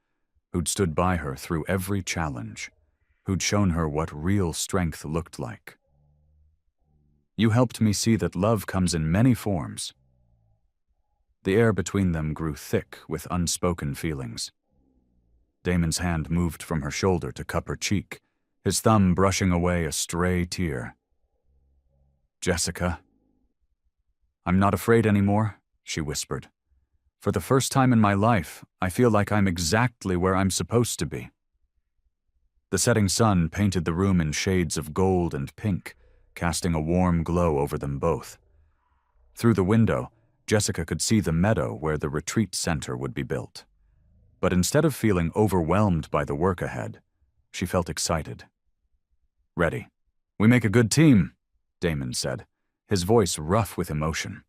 who'd stood by her through every challenge, who'd shown her what real strength looked like. "You helped me see that love comes in many forms." The air between them grew thick with unspoken feelings. Damon's hand moved from her shoulder to cup her cheek, his thumb brushing away a stray tear. "Jessica." "I'm not afraid anymore," she whispered. "For the first time in my life, I feel like I'm exactly where I'm supposed to be." The setting sun painted the room in shades of gold and pink, casting a warm glow over them both. Through the window, Jessica could see the meadow where the retreat center would be built. But instead of feeling overwhelmed by the work ahead, she felt excited. "Ready. We make a good team," Damon said, his voice rough with emotion.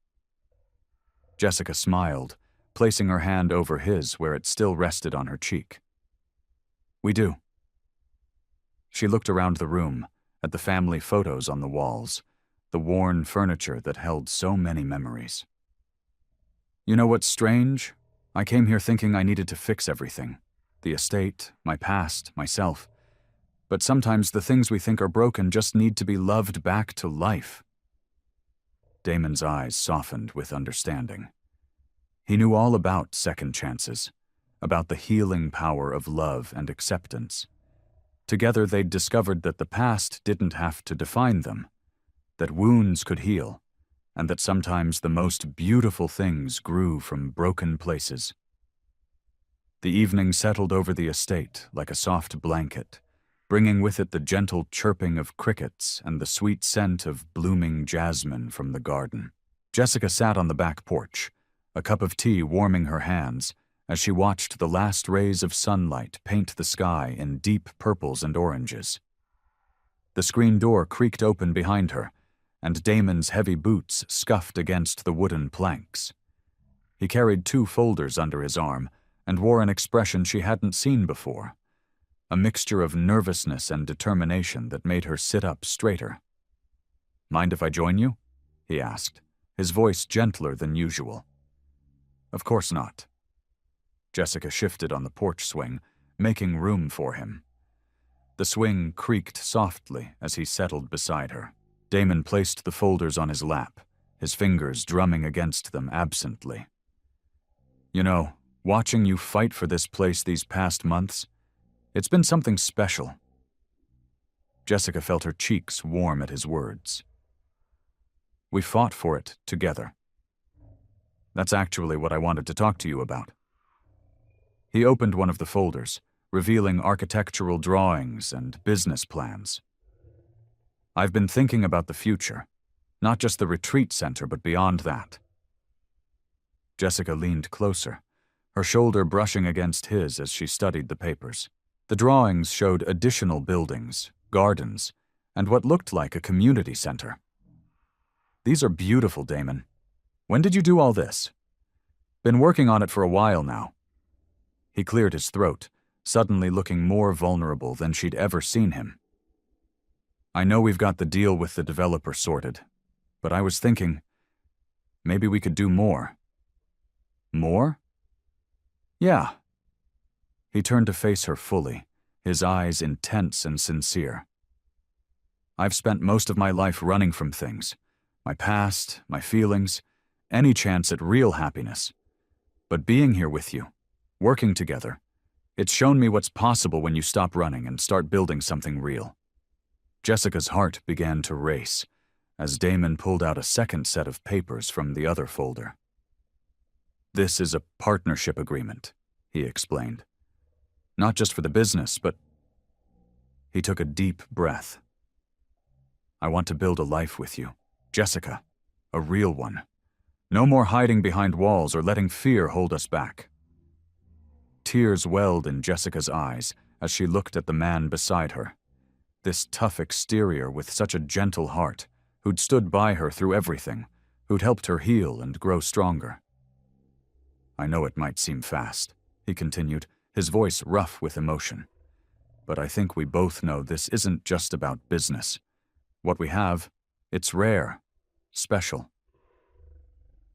Jessica smiled, placing her hand over his where it still rested on her cheek. "We do." She looked around the room, at the family photos on the walls, the worn furniture that held so many memories. "You know what's strange? I came here thinking I needed to fix everything. The estate, my past, myself. But sometimes the things we think are broken just need to be loved back to life." Damon's eyes softened with understanding. He knew all about second chances, about the healing power of love and acceptance. Together they'd discovered that the past didn't have to define them, that wounds could heal, and that sometimes the most beautiful things grew from broken places. The evening settled over the estate like a soft blanket, bringing with it the gentle chirping of crickets and the sweet scent of blooming jasmine from the garden. Jessica sat on the back porch, a cup of tea warming her hands, as she watched the last rays of sunlight paint the sky in deep purples and oranges. The screen door creaked open behind her, and Damon's heavy boots scuffed against the wooden planks. He carried 2 folders under his arm and wore an expression she hadn't seen before, a mixture of nervousness and determination that made her sit up straighter. "Mind if I join you?" he asked, his voice gentler than usual. "Of course not." Jessica shifted on the porch swing, making room for him. The swing creaked softly as he settled beside her. Damon placed the folders on his lap, his fingers drumming against them absently. "You know, watching you fight for this place these past months, it's been something special." Jessica felt her cheeks warm at his words. "We fought for it together. That's actually what I wanted to talk to you about." He opened one of the folders, revealing architectural drawings and business plans. "I've been thinking about the future, not just the retreat center, but beyond that." Jessica leaned closer, her shoulder brushing against his as she studied the papers. The drawings showed additional buildings, gardens, and what looked like a community center. "These are beautiful, Damon. When did you do all this?" "Been working on it for a while now." He cleared his throat, suddenly looking more vulnerable than she'd ever seen him. "I know we've got the deal with the developer sorted, but I was thinking, maybe we could do more." "More?" "Yeah." He turned to face her fully, his eyes intense and sincere. "I've spent most of my life running from things, my past, my feelings, any chance at real happiness. But being here with you, working together, it's shown me what's possible when you stop running and start building something real." Jessica's heart began to race as Damon pulled out a second set of papers from the other folder. "This is a partnership agreement," he explained. "Not just for the business, but..." He took a deep breath. "I want to build a life with you, Jessica, a real one. No more hiding behind walls or letting fear hold us back. Tears welled in Jessica's eyes as she looked at the man beside her. This tough exterior with such a gentle heart, who'd stood by her through everything, who'd helped her heal and grow stronger. I know it might seem fast, he continued, his voice rough with emotion. But I think we both know this isn't just about business. What we have, it's rare, special.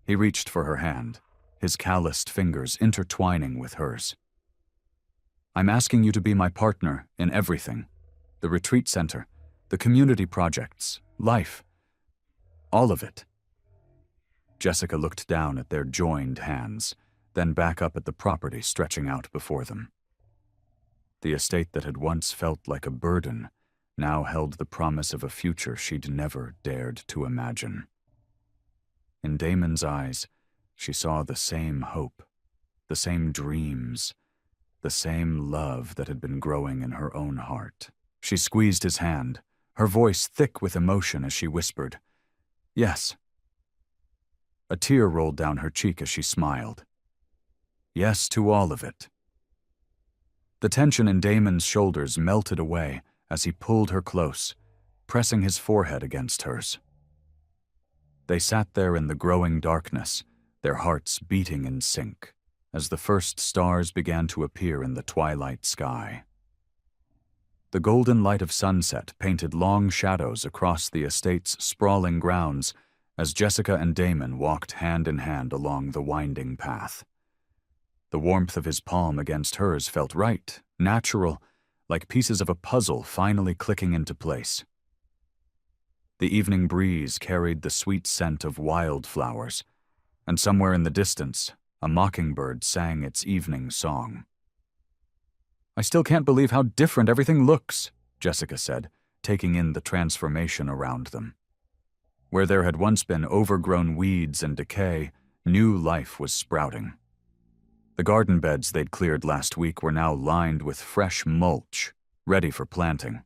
He reached for her hand, his calloused fingers intertwining with hers. I'm asking you to be my partner in everything. The retreat center, the community projects, life. All of it. Jessica looked down at their joined hands, then back up at the property stretching out before them. The estate that had once felt like a burden now held the promise of a future she'd never dared to imagine. In Damon's eyes, she saw the same hope, the same dreams, the same love that had been growing in her own heart. She squeezed his hand, her voice thick with emotion as she whispered, "Yes." A tear rolled down her cheek as she smiled. Yes to all of it. The tension in Damon's shoulders melted away as he pulled her close, pressing his forehead against hers. They sat there in the growing darkness, their hearts beating in sync, as the first stars began to appear in the twilight sky. The golden light of sunset painted long shadows across the estate's sprawling grounds as Jessica and Damon walked hand in hand along the winding path. The warmth of his palm against hers felt right, natural, like pieces of a puzzle finally clicking into place. The evening breeze carried the sweet scent of wildflowers, and somewhere in the distance, a mockingbird sang its evening song. I still can't believe how different everything looks, Jessica said, taking in the transformation around them. Where there had once been overgrown weeds and decay, new life was sprouting. The garden beds they'd cleared last week were now lined with fresh mulch, ready for planting.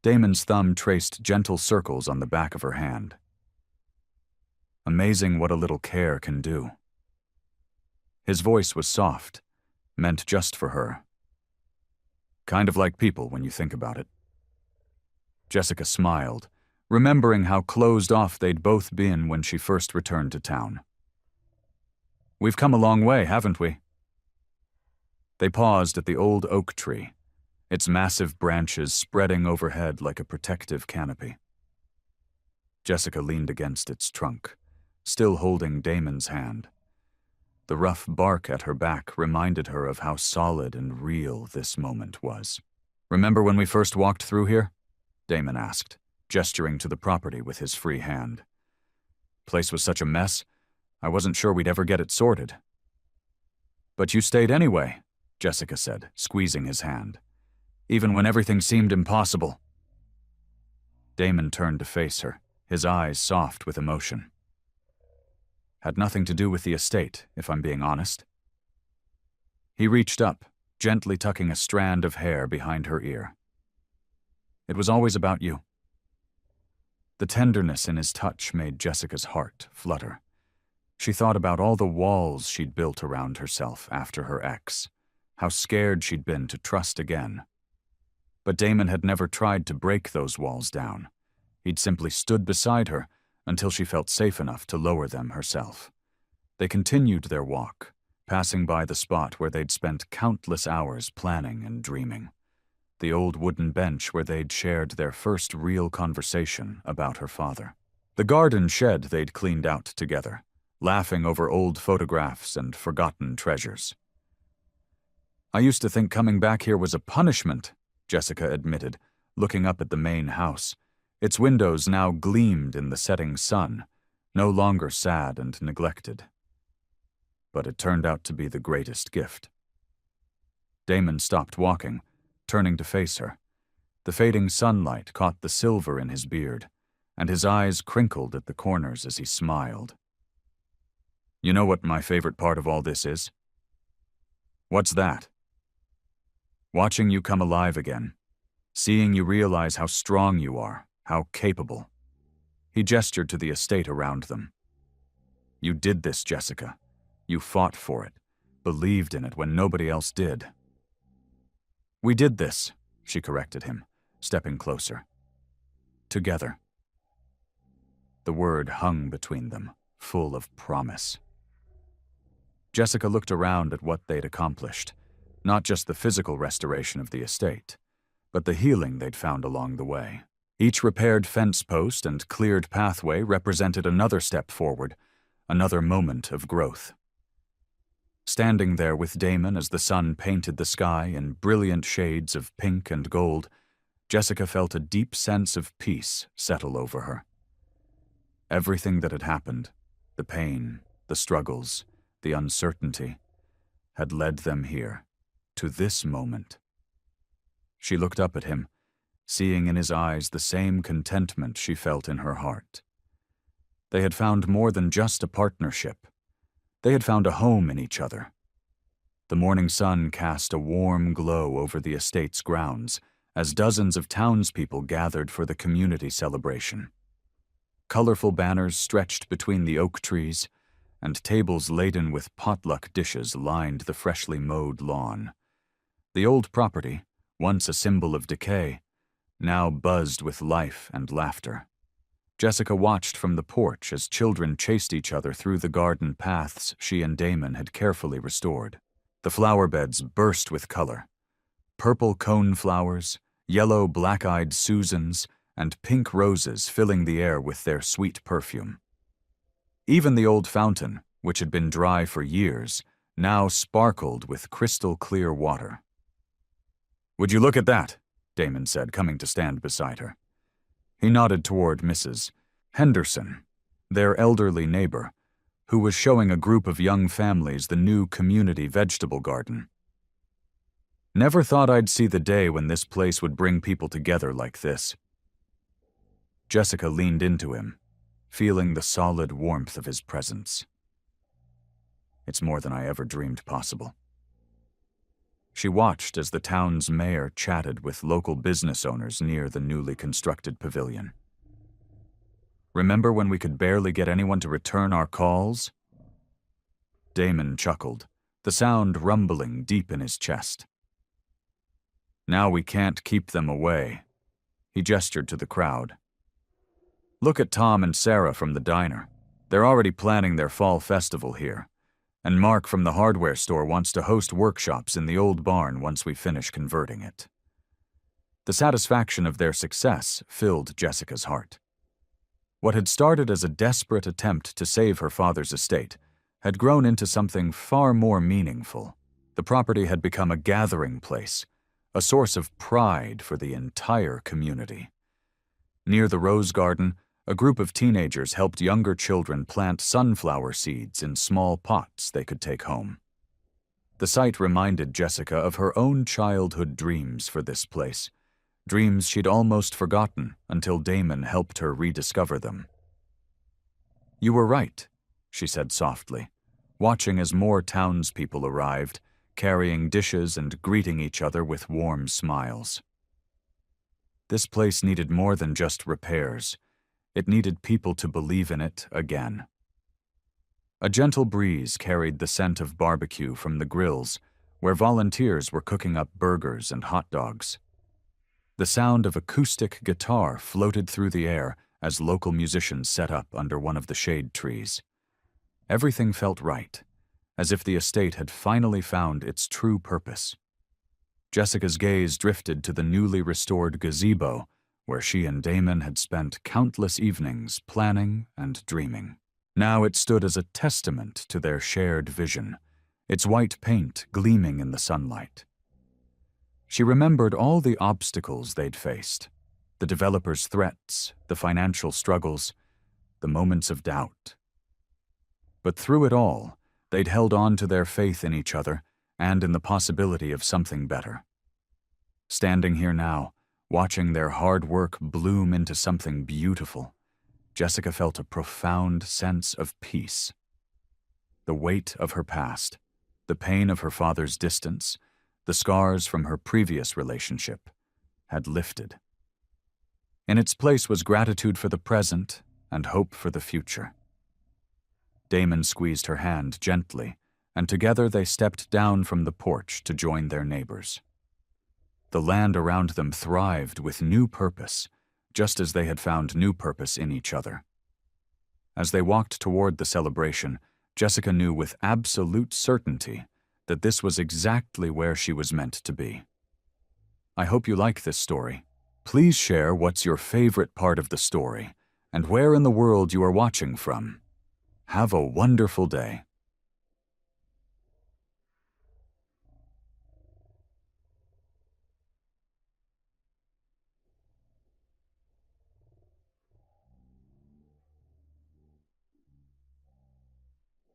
Damon's thumb traced gentle circles on the back of her hand. Amazing what a little care can do. His voice was soft, meant just for her. Kind of like people when you think about it. Jessica smiled, remembering how closed off they'd both been when she first returned to town. We've come a long way, haven't we? They paused at the old oak tree, its massive branches spreading overhead like a protective canopy. Jessica leaned against its trunk, still holding Damon's hand. The rough bark at her back reminded her of how solid and real this moment was. Remember when we first walked through here? Damon asked, gesturing to the property with his free hand. Place was such a mess, I wasn't sure we'd ever get it sorted. But you stayed anyway, Jessica said, squeezing his hand. Even when everything seemed impossible. Damon turned to face her, his eyes soft with emotion. Had nothing to do with the estate, if I'm being honest. He reached up, gently tucking a strand of hair behind her ear. It was always about you. The tenderness in his touch made Jessica's heart flutter. She thought about all the walls she'd built around herself after her ex, how scared she'd been to trust again. But Damon had never tried to break those walls down. He'd simply stood beside her until she felt safe enough to lower them herself. They continued their walk, passing by the spot where they'd spent countless hours planning and dreaming. The old wooden bench where they'd shared their first real conversation about her father. The garden shed they'd cleaned out together, laughing over old photographs and forgotten treasures. I used to think coming back here was a punishment, Jessica admitted, looking up at the main house. Its windows now gleamed in the setting sun, no longer sad and neglected. But it turned out to be the greatest gift. Damon stopped walking, turning to face her. The fading sunlight caught the silver in his beard, and his eyes crinkled at the corners as he smiled. You know what my favorite part of all this is? What's that? Watching you come alive again, seeing you realize how strong you are, how capable. He gestured to the estate around them. You did this, Jessica. You fought for it, believed in it when nobody else did. We did this, she corrected him, stepping closer. Together. The word hung between them, full of promise. Jessica looked around at what they'd accomplished, not just the physical restoration of the estate, but the healing they'd found along the way. Each repaired fence post and cleared pathway represented another step forward, another moment of growth. Standing there with Damon as the sun painted the sky in brilliant shades of pink and gold, Jessica felt a deep sense of peace settle over her. Everything that had happened, the pain, the struggles, the uncertainty, had led them here, to this moment. She looked up at him, seeing in his eyes the same contentment she felt in her heart. They had found more than just a partnership. They had found a home in each other. The morning sun cast a warm glow over the estate's grounds as dozens of townspeople gathered for the community celebration. Colorful banners stretched between the oak trees, and tables laden with potluck dishes lined the freshly mowed lawn. The old property, once a symbol of decay, now buzzed with life and laughter. Jessica watched from the porch as children chased each other through the garden paths she and Damon had carefully restored. The flower beds burst with color. Purple cone flowers, yellow black-eyed Susans, and pink roses filling the air with their sweet perfume. Even the old fountain, which had been dry for years, now sparkled with crystal-clear water. "Would you look at that?" Damon said, coming to stand beside her. He nodded toward Mrs. Henderson, their elderly neighbor, who was showing a group of young families the new community vegetable garden. "Never thought I'd see the day when this place would bring people together like this." Jessica leaned into him, feeling the solid warmth of his presence. "It's more than I ever dreamed possible." She watched as the town's mayor chatted with local business owners near the newly constructed pavilion. "Remember when we could barely get anyone to return our calls?" Damon chuckled, the sound rumbling deep in his chest. "Now we can't keep them away." He gestured to the crowd. "Look at Tom and Sarah from the diner. They're already planning their fall festival here. And Mark from the hardware store wants to host workshops in the old barn once we finish converting it." The satisfaction of their success filled Jessica's heart. What had started as a desperate attempt to save her father's estate had grown into something far more meaningful. The property had become a gathering place, a source of pride for the entire community. Near the rose garden, a group of teenagers helped younger children plant sunflower seeds in small pots they could take home. The sight reminded Jessica of her own childhood dreams for this place, dreams she'd almost forgotten until Damon helped her rediscover them. "You were right," she said softly, watching as more townspeople arrived, carrying dishes and greeting each other with warm smiles. This place needed more than just repairs. It needed people to believe in it again. A gentle breeze carried the scent of barbecue from the grills, where volunteers were cooking up burgers and hot dogs. The sound of acoustic guitar floated through the air as local musicians set up under one of the shade trees. Everything felt right, as if the estate had finally found its true purpose. Jessica's gaze drifted to the newly restored gazebo, where she and Damon had spent countless evenings planning and dreaming. Now it stood as a testament to their shared vision, its white paint gleaming in the sunlight. She remembered all the obstacles they'd faced, the developers' threats, the financial struggles, the moments of doubt. But through it all, they'd held on to their faith in each other and in the possibility of something better. Standing here now, watching their hard work bloom into something beautiful, Jessica felt a profound sense of peace. The weight of her past, the pain of her father's distance, the scars from her previous relationship, had lifted. In its place was gratitude for the present and hope for the future. Damon squeezed her hand gently, and together they stepped down from the porch to join their neighbors. The land around them thrived with new purpose, just as they had found new purpose in each other. As they walked toward the celebration, Jessica knew with absolute certainty that this was exactly where she was meant to be. I hope you like this story. Please share what's your favorite part of the story and where in the world you are watching from. Have a wonderful day.